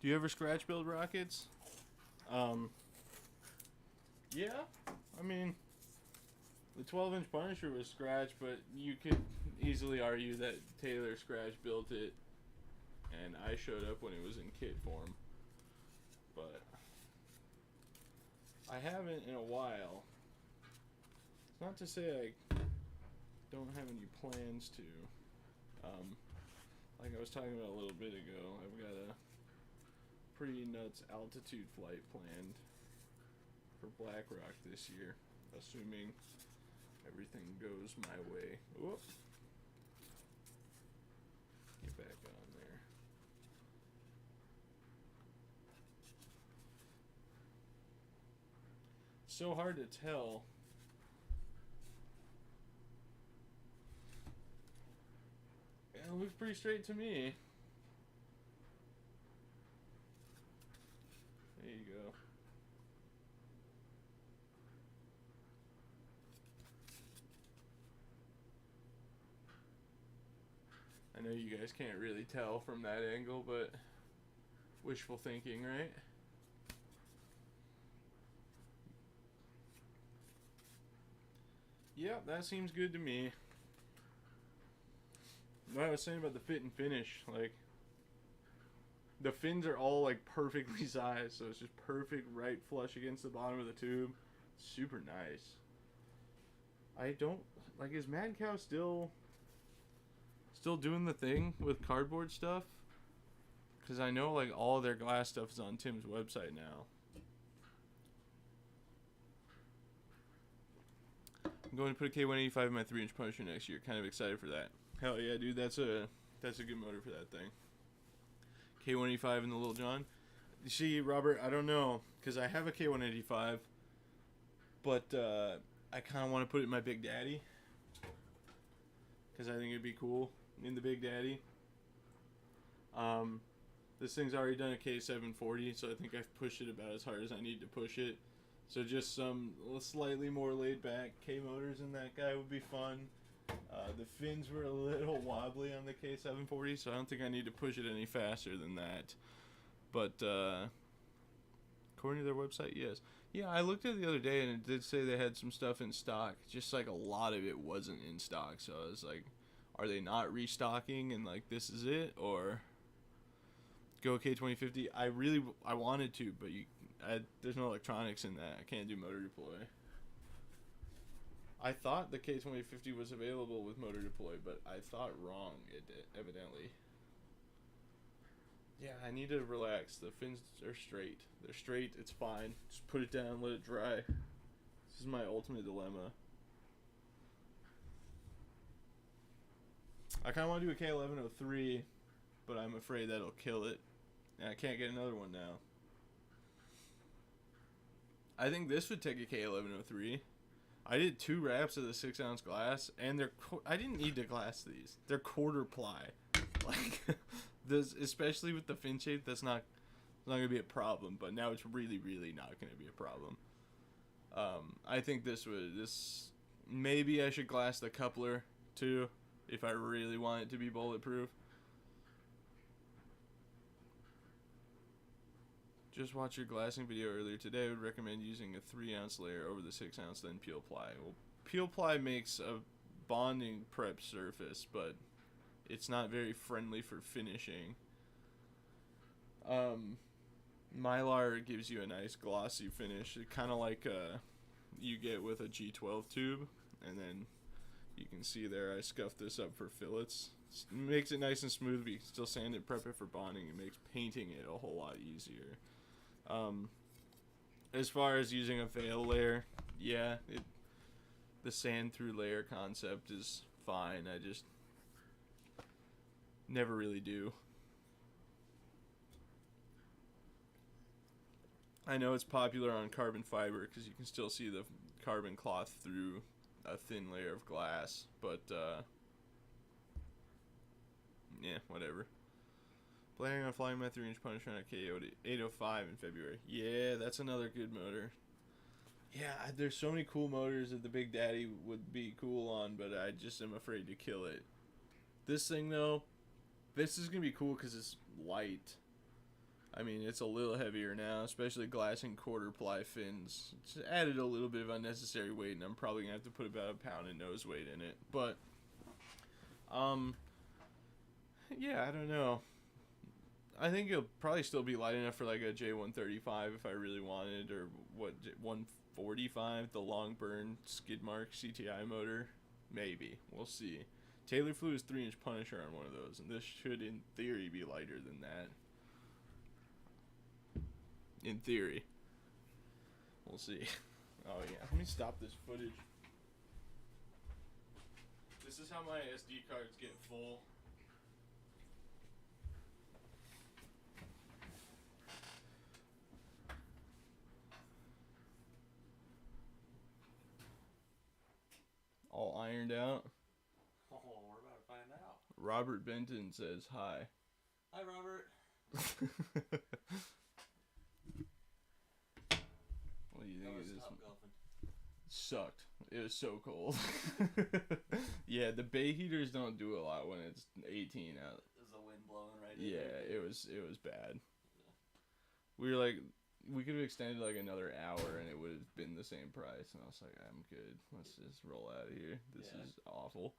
Do you ever scratch build rockets? Yeah. I mean, the 12-inch Punisher was scratch, but you could easily argue that Taylor scratch built it, and I showed up when it was in kit form. But I haven't in a while. It's not to say I don't have any plans to. Like I was talking about a little bit ago, I've got a pretty nuts altitude flight planned for Black Rock this year, assuming everything goes my way. Whoop. Get back on there. It's so hard to tell. Yeah, it looks pretty straight to me. There you go. I know you guys can't really tell from that angle, but wishful thinking, right? Yep, that seems good to me. What I was saying about the fit and finish, like, the fins are all like perfectly sized, so it's just perfect right flush against the bottom of the tube. Super nice. I don't like, is Mad Cow still doing the thing with cardboard stuff? Because I know like all their glass stuff is on Tim's website now. I'm going to put a K185 in my 3-inch Punisher next year. Kind of excited for that. Hell yeah, dude. That's a good motor for that thing. K185 in the Little John. You see, Robert, I don't know, because I have a K185, but I kind of want to put it in my Big Daddy, because I think it'd be cool in the Big Daddy. This thing's already done a K740, so I think I've pushed it about as hard as I need to push it. So just some slightly more laid back K motors in that guy would be fun. The fins were a little wobbly on the K740, so I don't think I need to push it any faster than that. But according to their website, yes. Yeah, I looked at it the other day, and it did say they had some stuff in stock. Just like a lot of it wasn't in stock, so I was like, are they not restocking and like this is it? Or go K2050? I wanted to, but there's no electronics in that. I can't do motor deploy. I thought the K2050 was available with motor deploy, but I thought wrong, evidently. Yeah, I need to relax. The fins are straight. They're straight, it's fine. Just put it down, let it dry. This is my ultimate dilemma. I kind of want to do a K1103, but I'm afraid that'll kill it. And I can't get another one now. I think this would take a K1103. I did 2 wraps of the 6-ounce glass, and I didn't need to glass these. They're quarter ply. Like, this, especially with the fin shape, that's not going to be a problem, but now it's really, really not going to be a problem. I think maybe I should glass the coupler, too, if I really want it to be bulletproof. Just watched your glassing video earlier today. I would recommend using a 3-ounce layer over the 6-ounce, then peel ply. Well, peel ply makes a bonding prep surface, but it's not very friendly for finishing. Mylar gives you a nice glossy finish, kind of like you get with a G12 tube, and then you can see there I scuffed this up for fillets. It makes it nice and smooth, but you can still sand it, prep it for bonding. It makes painting it a whole lot easier. As far as using a veil layer, yeah, the sand through layer concept is fine. I just never really do. I know it's popular on carbon fiber because you can still see the carbon cloth through a thin layer of glass, but yeah, whatever. Planning on flying my 3-inch Punisher on a K805 in February. Yeah, that's another good motor. Yeah, there's so many cool motors that the Big Daddy would be cool on, but I just am afraid to kill it. This thing, though, this is going to be cool because it's light. I mean, it's a little heavier now, especially glassing quarter ply fins. It's added a little bit of unnecessary weight, and I'm probably going to have to put about a pound of nose weight in it. But, yeah, I don't know. I think it'll probably still be light enough for like a J135 if I really wanted, or what, 145, the long burn skid mark CTI motor. Maybe. We'll see. Taylor flew his 3-inch Punisher on one of those, and this should, in theory, be lighter than that. In theory. We'll see. Oh, yeah. Let me stop this footage. This is how my SD cards get full. All ironed out.
Oh, we're about to find out.
Robert Benton says hi.
Hi, Robert.
What do you think of this?
Top golfing.
Sucked. It was so cold. Yeah, the bay heaters don't do a lot when it's 18 out.
Is the wind blowing right in?
Yeah, it was bad. We were like, we could have extended like another hour and it would have been the same price. And I was like, I'm good. Let's just roll out of here. This is awful.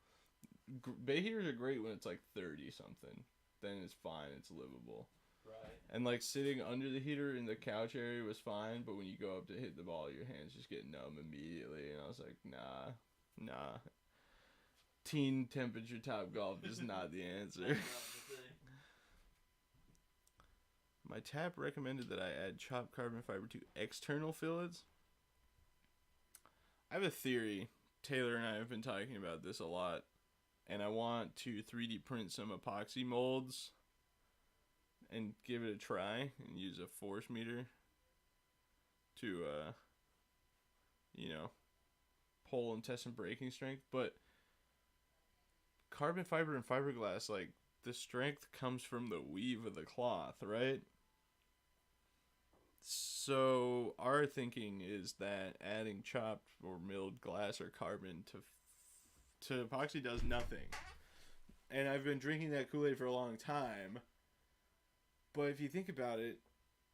Bay heaters are great when it's like 30 something. Then it's fine. It's livable.
Right.
And like sitting under the heater in the couch area was fine, but when you go up to hit the ball, your hands just get numb immediately. And I was like, nah. Teen temperature top golf is not the answer. My tap recommended that I add chopped carbon fiber to external fillets. I have a theory. Taylor and I have been talking about this a lot. And I want to 3D print some epoxy molds and give it a try and use a force meter to, pull and test some braking strength. But carbon fiber and fiberglass, like, the strength comes from the weave of the cloth, right? So our thinking is that adding chopped or milled glass or carbon to epoxy does nothing. And I've been drinking that Kool-Aid for a long time. But if you think about it,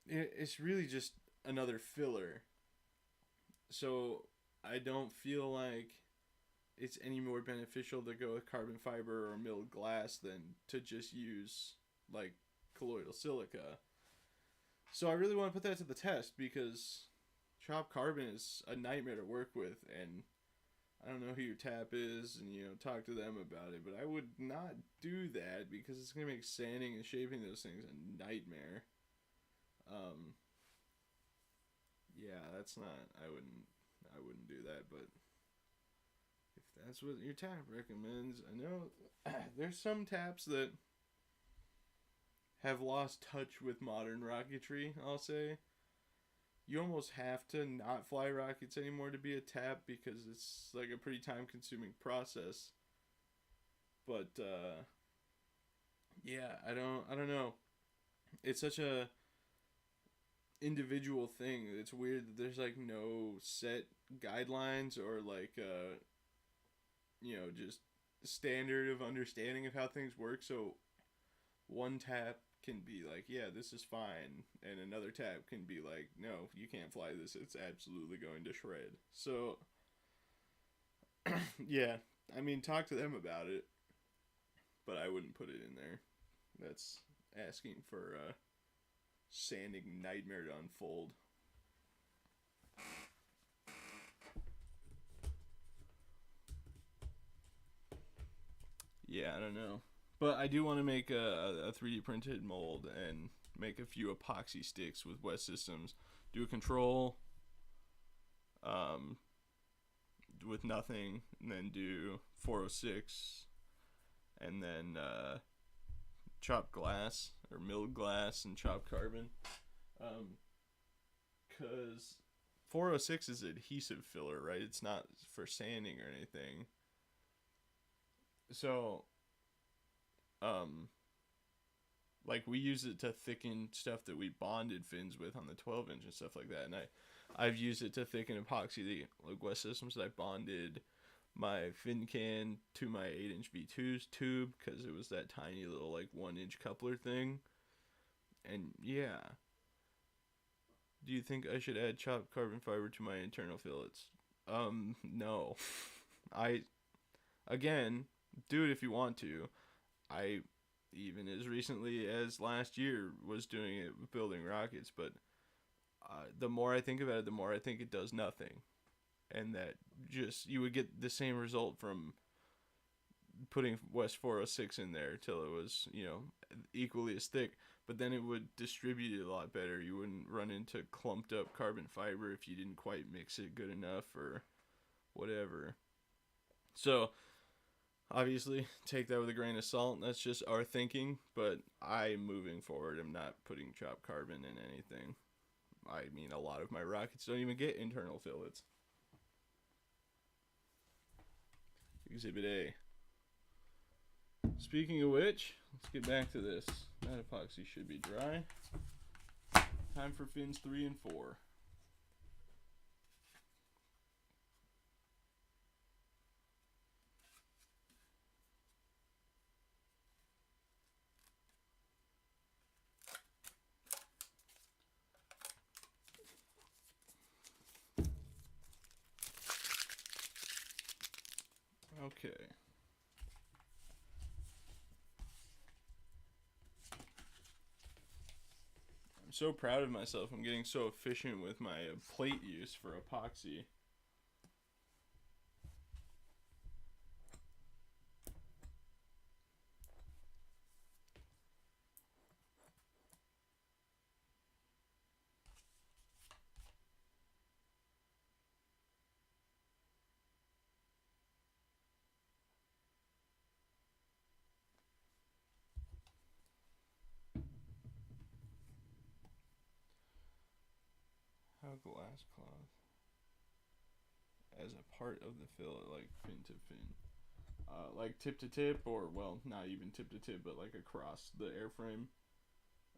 it's really just another filler. So I don't feel like it's any more beneficial to go with carbon fiber or milled glass than to just use like colloidal silica. So I really want to put that to the test because chopped carbon is a nightmare to work with, and I don't know who your tap is, and talk to them about it, but I would not do that because it's gonna make sanding and shaping those things a nightmare. Yeah, that's not. I wouldn't do that, but if that's what your tap recommends, I know there's some taps that have lost touch with modern rocketry, I'll say. you almost have to not fly rockets anymore to be a tap because it's like a pretty time consuming process. But yeah, I don't know. It's such a individual thing. It's weird that there's like no set guidelines or like just standard of understanding of how things work. So one tap can be like, yeah, this is fine, and another tap can be like, no, you can't fly this. It's absolutely going to shred. So yeah, I mean, talk to them about it, but I wouldn't put it in there. That's asking for a sanding nightmare to unfold. Yeah, I don't know. But I do want to make a 3D printed mold and make a few epoxy sticks with West Systems. Do a control with nothing, and then do 406, and then chopped glass or milled glass and chopped carbon. Because 406 is adhesive filler, right? It's not for sanding or anything. So like we use it to thicken stuff that we bonded fins with on the 12-inch and stuff like that, and I've used it to thicken epoxy, like West Systems, that I bonded my fin can to my 8-inch V2's tube because it was that tiny little like 1-inch coupler thing. And yeah, do you think I should add chopped carbon fiber to my internal fillets? No. Again, do it if you want to. I, even as recently as last year, was doing it with building rockets, but the more I think about it, the more I think it does nothing. And that just, you would get the same result from putting West 406 in there till it was, equally as thick, but then it would distribute it a lot better. You wouldn't run into clumped up carbon fiber if you didn't quite mix it good enough or whatever. So obviously take that with a grain of salt. That's just our thinking, but I, moving forward, am not putting chopped carbon in anything. I mean, a lot of my rockets don't even get internal fillets. Exhibit A. Speaking of which, let's get back to this. That epoxy should be dry. Time for fins 3 and 4. Okay. I'm so proud of myself. I'm getting so efficient with my plate use for epoxy. How glass cloth as a part of the fillet, like fin to fin, like tip to tip, or well, not even tip to tip, but like across the airframe.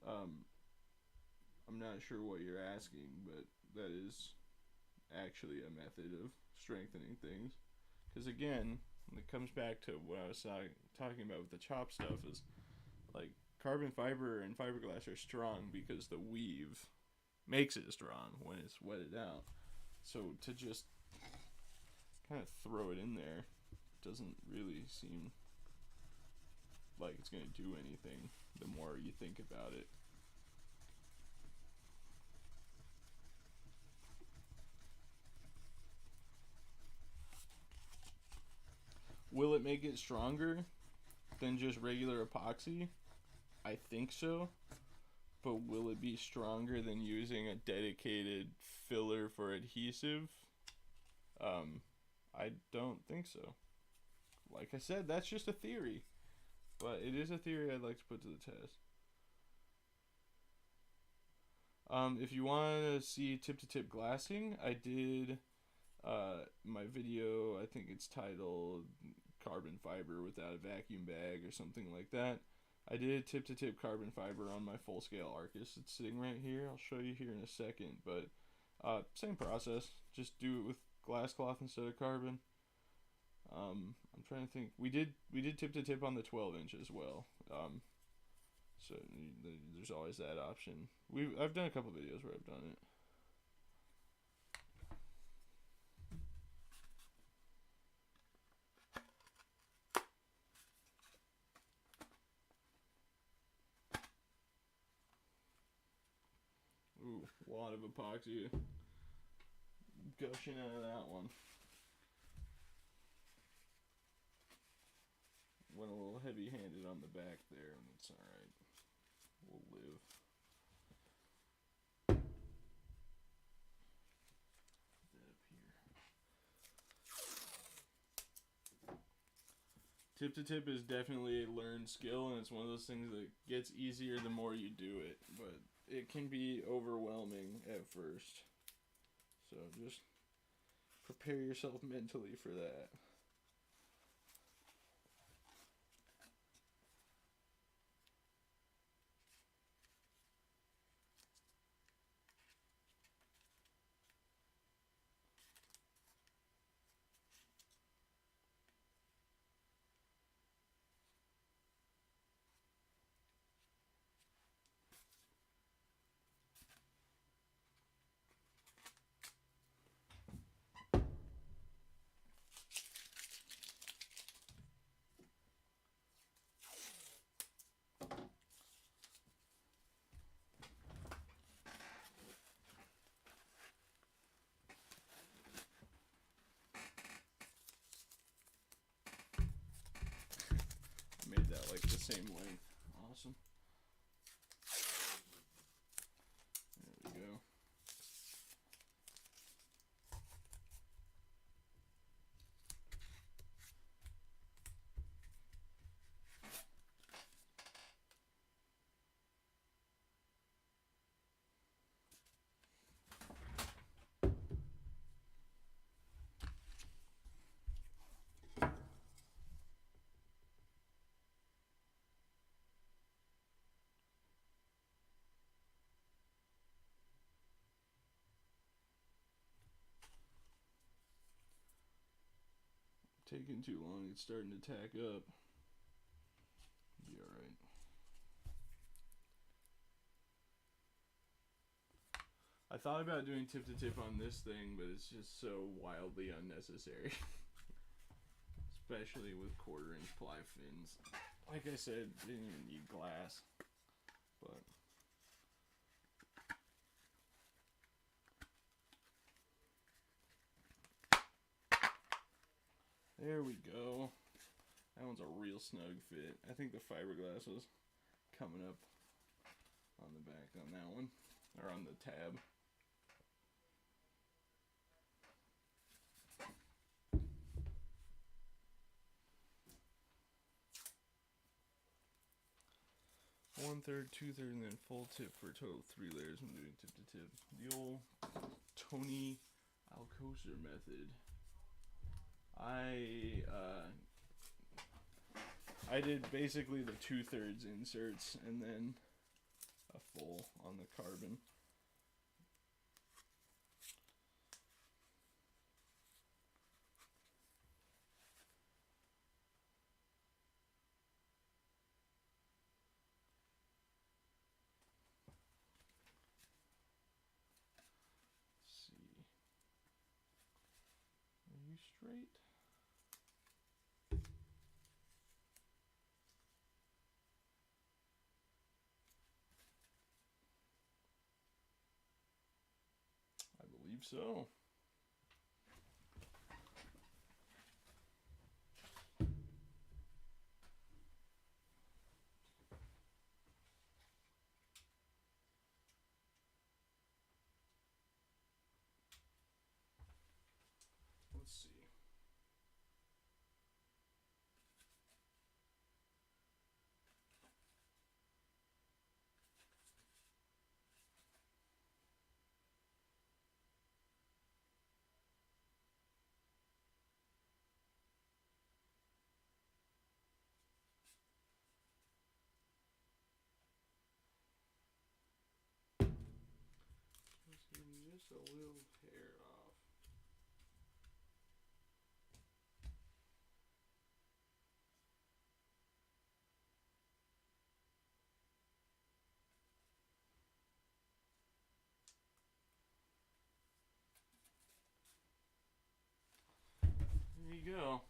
I'm not sure what you're asking, but that is actually a method of strengthening things. Because again, it comes back to what I was talking about with the chop stuff, is like carbon fiber and fiberglass are strong because the weave makes it strong when it's wetted out. So to just kind of throw it in there doesn't really seem like it's going to do anything the more you think about it. Will it make it stronger than just regular epoxy? I think so. But will it be stronger than using a dedicated filler for adhesive? I don't think so. Like I said, that's just a theory. But it is a theory I'd like to put to the test. If you want to see tip-to-tip glassing, I did my video, I think it's titled Carbon Fiber Without a Vacuum Bag or something like that. I did tip-to-tip carbon fiber on my full-scale Arcus. It's sitting right here. I'll show you here in a second, but same process. Just do it with glass cloth instead of carbon. I'm trying to think. We did tip-to-tip on the 12-inch as well. So there's always that option. I've done a couple videos where I've done it. Ooh, a lot of epoxy gushing out of that one. Went a little heavy-handed on the back there, and it's alright. We'll live. Put that up here. Tip-to-tip is definitely a learned skill, and it's one of those things that gets easier the more you do it, but it can be overwhelming at first. So just prepare yourself mentally for that. Made that like the same length. Awesome. There we go. Taking too long, it's starting to tack up. Be alright. I thought about doing tip-to-tip on this thing, but it's just so wildly unnecessary. Especially with 1/4-inch ply fins. Like I said, didn't even need glass. But there we go. That one's a real snug fit. I think the fiberglass was coming up on the back on that one. Or on the tab. One-third, two-third, and then full tip for a total of 3 layers. I'm doing tip-to-tip. The old Tony Alcocer method. I did basically the 2/3 inserts and then a full on the carbon. Let's see. Are you straight? I believe so. Let's see. just a little hair off. There you go.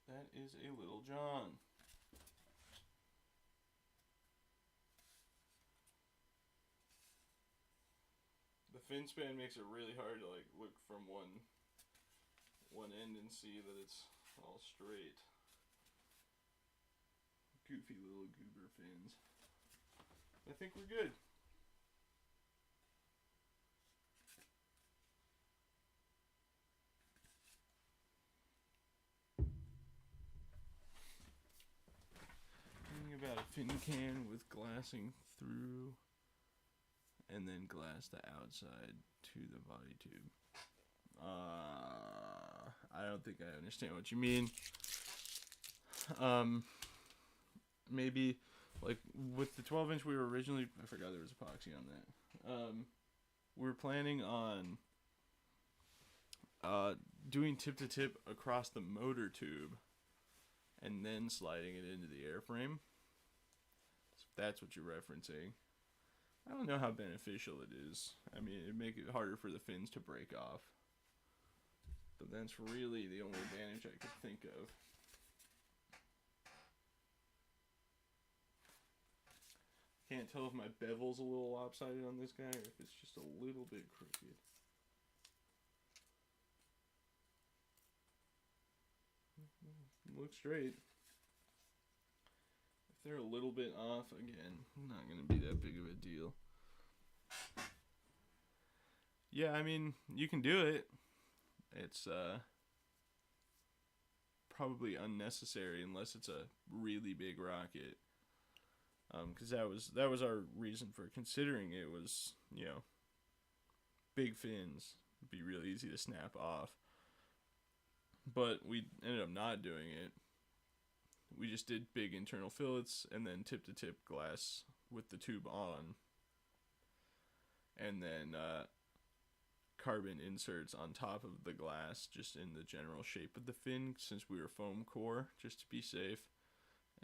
That is a Little John. The fin span makes it really hard to like look from one end and see that it's all straight. Goofy little goober fins. I think we're good. Thinking about a fin can with glassing through and then glass the outside to the body tube. I don't think I understand what you mean. Maybe like with the 12-inch we were originally, I forgot there was epoxy on that. We were planning on doing tip to tip across the motor tube and then sliding it into the airframe. So if that's what you're referencing. I don't know how beneficial it is. I mean, it'd make it harder for the fins to break off. But that's really the only advantage I could think of. Can't tell if my bevel's a little lopsided on this guy or if it's just a little bit crooked. Looks straight. If they're a little bit off, again, not going to be that big of a deal. Yeah, I mean, you can do it. It's probably unnecessary unless it's a really big rocket. Because that was our reason for considering it was, you know, big fins. It'd be really easy to snap off. But we ended up not doing it. We just did big internal fillets and then tip-to-tip glass with the tube on. And then carbon inserts on top of the glass just in the general shape of the fin since we were foam core, just to be safe.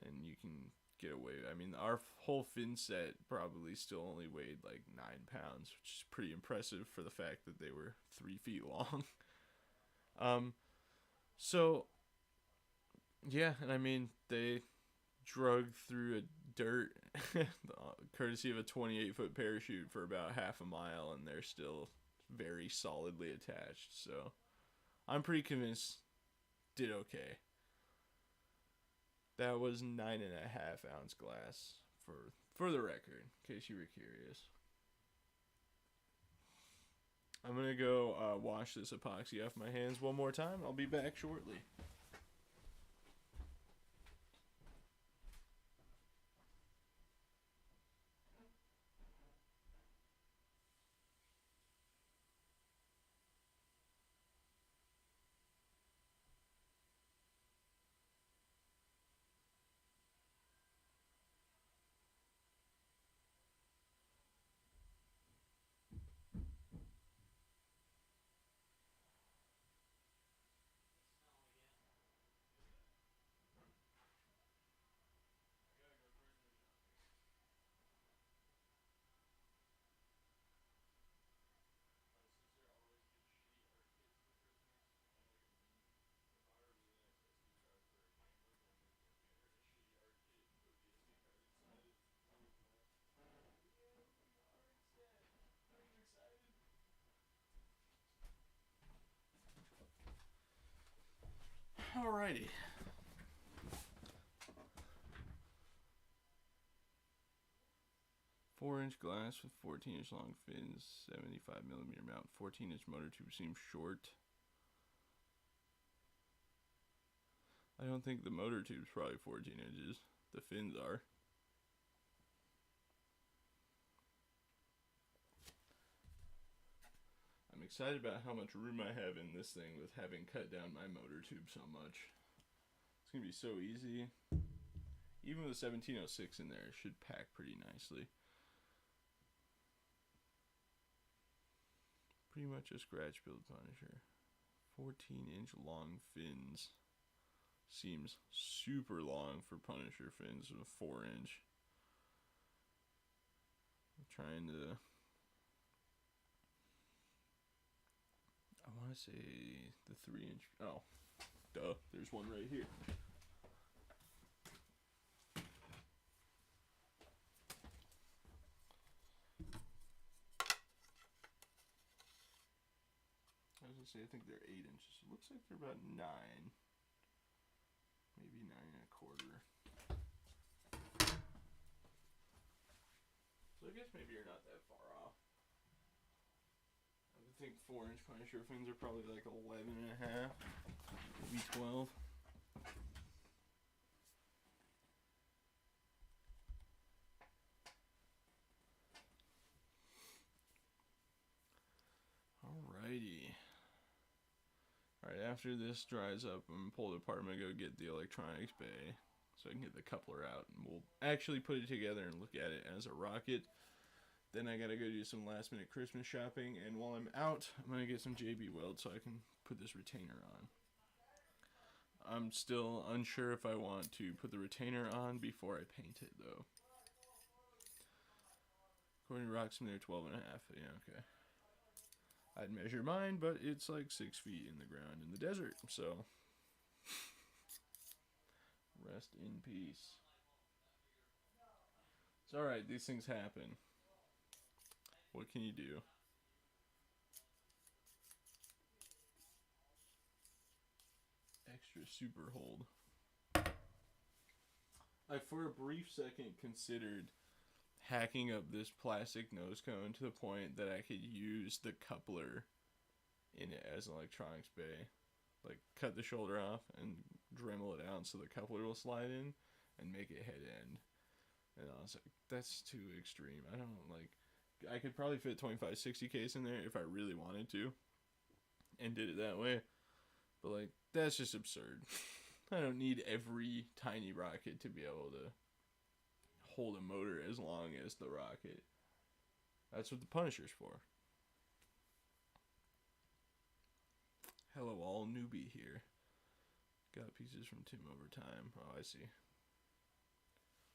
And you can get away. I mean, our whole fin set probably still only weighed like 9 pounds, which is pretty impressive for the fact that they were 3 feet long. So, yeah, and I mean, they drug through a dirt, courtesy of a 28-foot parachute for about half a mile, and they're still very solidly attached. So, I'm pretty convinced did okay. That was 9.5 ounce glass for the record, in case you were curious. I'm gonna go wash this epoxy off my hands one more time. I'll be back shortly. Alrighty. Four-inch glass with 14-inch long fins, 75mm mount, 14-inch motor tube seems short. I don't think the motor tube's probably 14 inches. The fins are. I'm excited about how much room I have in this thing with having cut down my motor tube so much. It's going to be so easy. Even with a 1706 in there, it should pack pretty nicely. pretty much a scratch build Punisher. 14-inch long fins. Seems super long for Punisher fins with a 4-inch. I'm trying to... I want to say the 3-inch... Oh, duh. There's one right here. I was going to say, I think they're 8 inches. It looks like they're about 9. Maybe 9 1/4. So I guess maybe you're not that far off. I would think 4-inch Punisher fins are probably like 11.5, maybe 12. Alrighty. Alright, after this dries up, I'm going to pull it apart. I'm going to go get the electronics bay so I can get the coupler out. And we'll actually put it together and look at it as a rocket. Then I got to go do some last minute Christmas shopping. And while I'm out, I'm going to get some JB Weld so I can put this retainer on. I'm still unsure if I want to put the retainer on before I paint it, though. According to Rocksmith, they're 12.5. Yeah, okay. I'd measure mine, but it's like 6 feet in the ground in the desert, so rest in peace. It's alright, these things happen. What can you do? Extra super hold. I for a brief second considered hacking up this plastic nose cone to the point that I could use the coupler in it as an electronics bay. Like, cut the shoulder off and Dremel it out so the coupler will slide in and make it head end. And I was like, that's too extreme. I don't like... I could probably fit 2560 case in there if I really wanted to and did it that way. But, like, that's just absurd. I don't need every tiny rocket to be able to hold a motor as long as the rocket. That's what the Punisher's for. Hello all, newbie here. Got pieces from Tim over time. Oh, I see.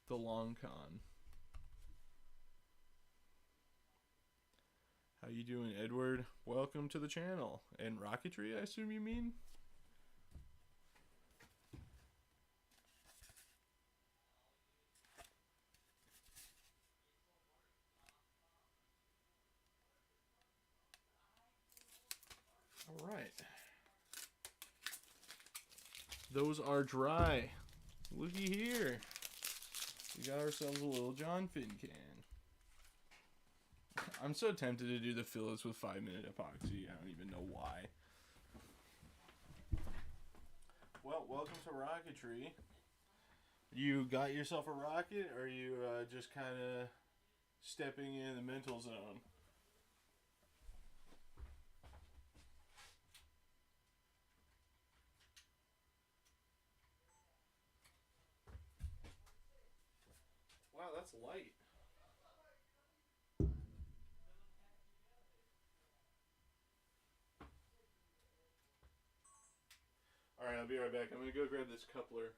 The long con. How you doing, Edward? Welcome to the channel. And rocketry, I assume you mean? Alright. Those are dry. Looky here. We got ourselves a little John Finn can. I'm so tempted to do the fillets with 5-minute epoxy. I don't even know why. Well, welcome to rocketry. You got yourself a rocket, or are you just kind of stepping in the mental zone? Wow, that's light. Alright, I'll be right back. I'm going to go grab this coupler.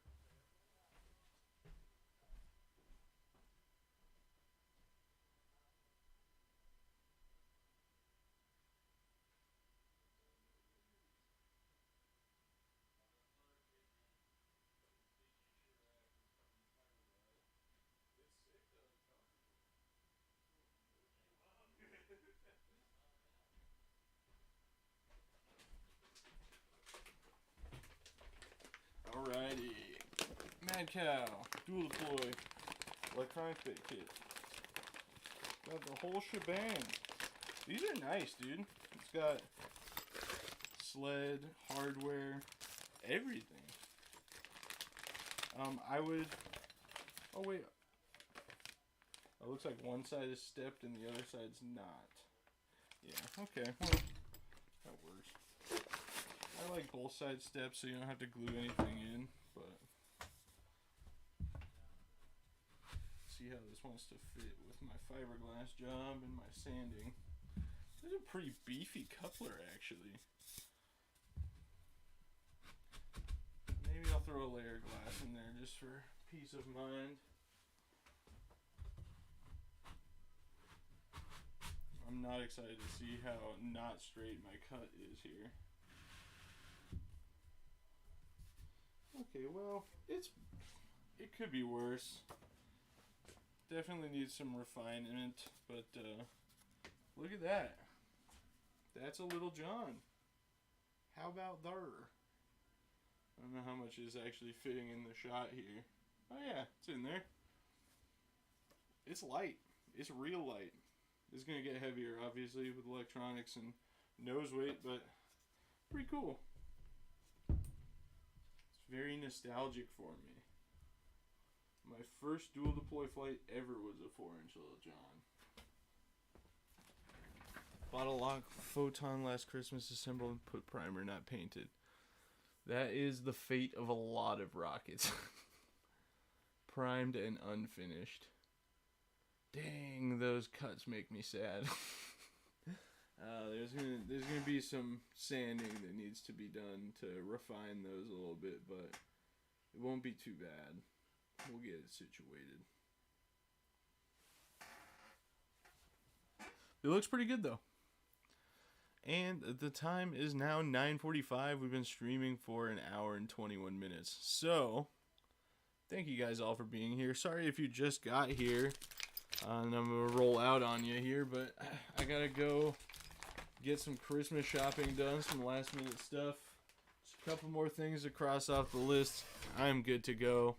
Alrighty. Mad Cow. Dual deploy. Electronic bit kit. Got the whole shebang. These are nice, dude. It's got sled, hardware, everything. I would... Oh, wait. It looks like one side is stepped and the other side's not. Yeah, okay. Well, that works. I like both sides steps so you don't have to glue anything in, but see how this wants to fit with my fiberglass job and my sanding. This is a pretty beefy coupler, actually. Maybe I'll throw a layer of glass in there just for peace of mind. I'm not excited to see how not straight my cut is here. Okay, well, it could be worse. Definitely needs some refinement, but look at that. That's a Little John. How about there? I don't know how much is actually fitting in the shot here. Oh yeah, it's in there. It's light. It's real light. It's gonna get heavier, obviously, with electronics and nose weight, but pretty cool. It's very nostalgic for me. My first dual deploy flight ever was a 4-inch Little John. Bought a lock Photon last Christmas, assembled and put primer, not painted. That is the fate of a lot of rockets. Primed and unfinished. Dang, those cuts make me sad. There's gonna be some sanding that needs to be done to refine those a little bit, but it won't be too bad. We'll get it situated. It looks pretty good though. And the time is now 9:45. We've been streaming for an hour and 21 minutes. So, thank you guys all for being here. Sorry if you just got here. And I'm going to roll out on you here, but I got to go get some Christmas shopping done, some last minute stuff. Just a couple more things to cross off the list. I'm good to go.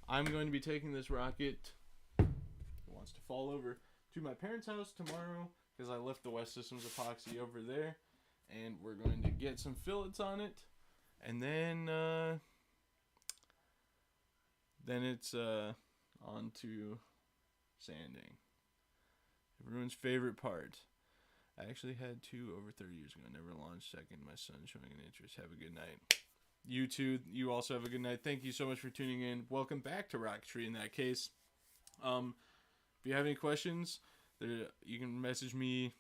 I'm going to be taking this rocket, it wants to fall over, to my parents' house tomorrow, because I left the West Systems epoxy over there, and we're going to get some fillets on it, and then it's on to sanding. Everyone's favorite part. I actually had 2 over 30 years ago. Never launched second. My son's showing an interest. Have a good night. You too. You also have a good night. Thank you so much for tuning in. Welcome back to Rocketry in that case. If you have any questions, you can message me.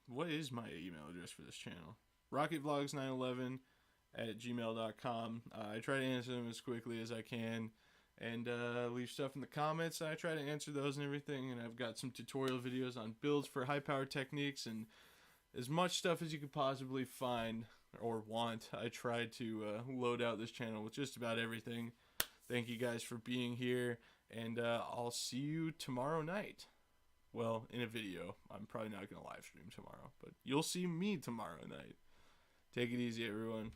What is my email address for this channel? RocketVlogs911@gmail.com. I try to answer them as quickly as I can. And leave stuff in the comments. I try to answer those and everything. And I've got some tutorial videos on builds for high power techniques and as much stuff as you could possibly find or want. I try to load out this channel with just about everything. Thank you guys for being here. And I'll see you tomorrow night. Well, in a video. I'm probably not going to live stream tomorrow. But you'll see me tomorrow night. Take it easy, everyone.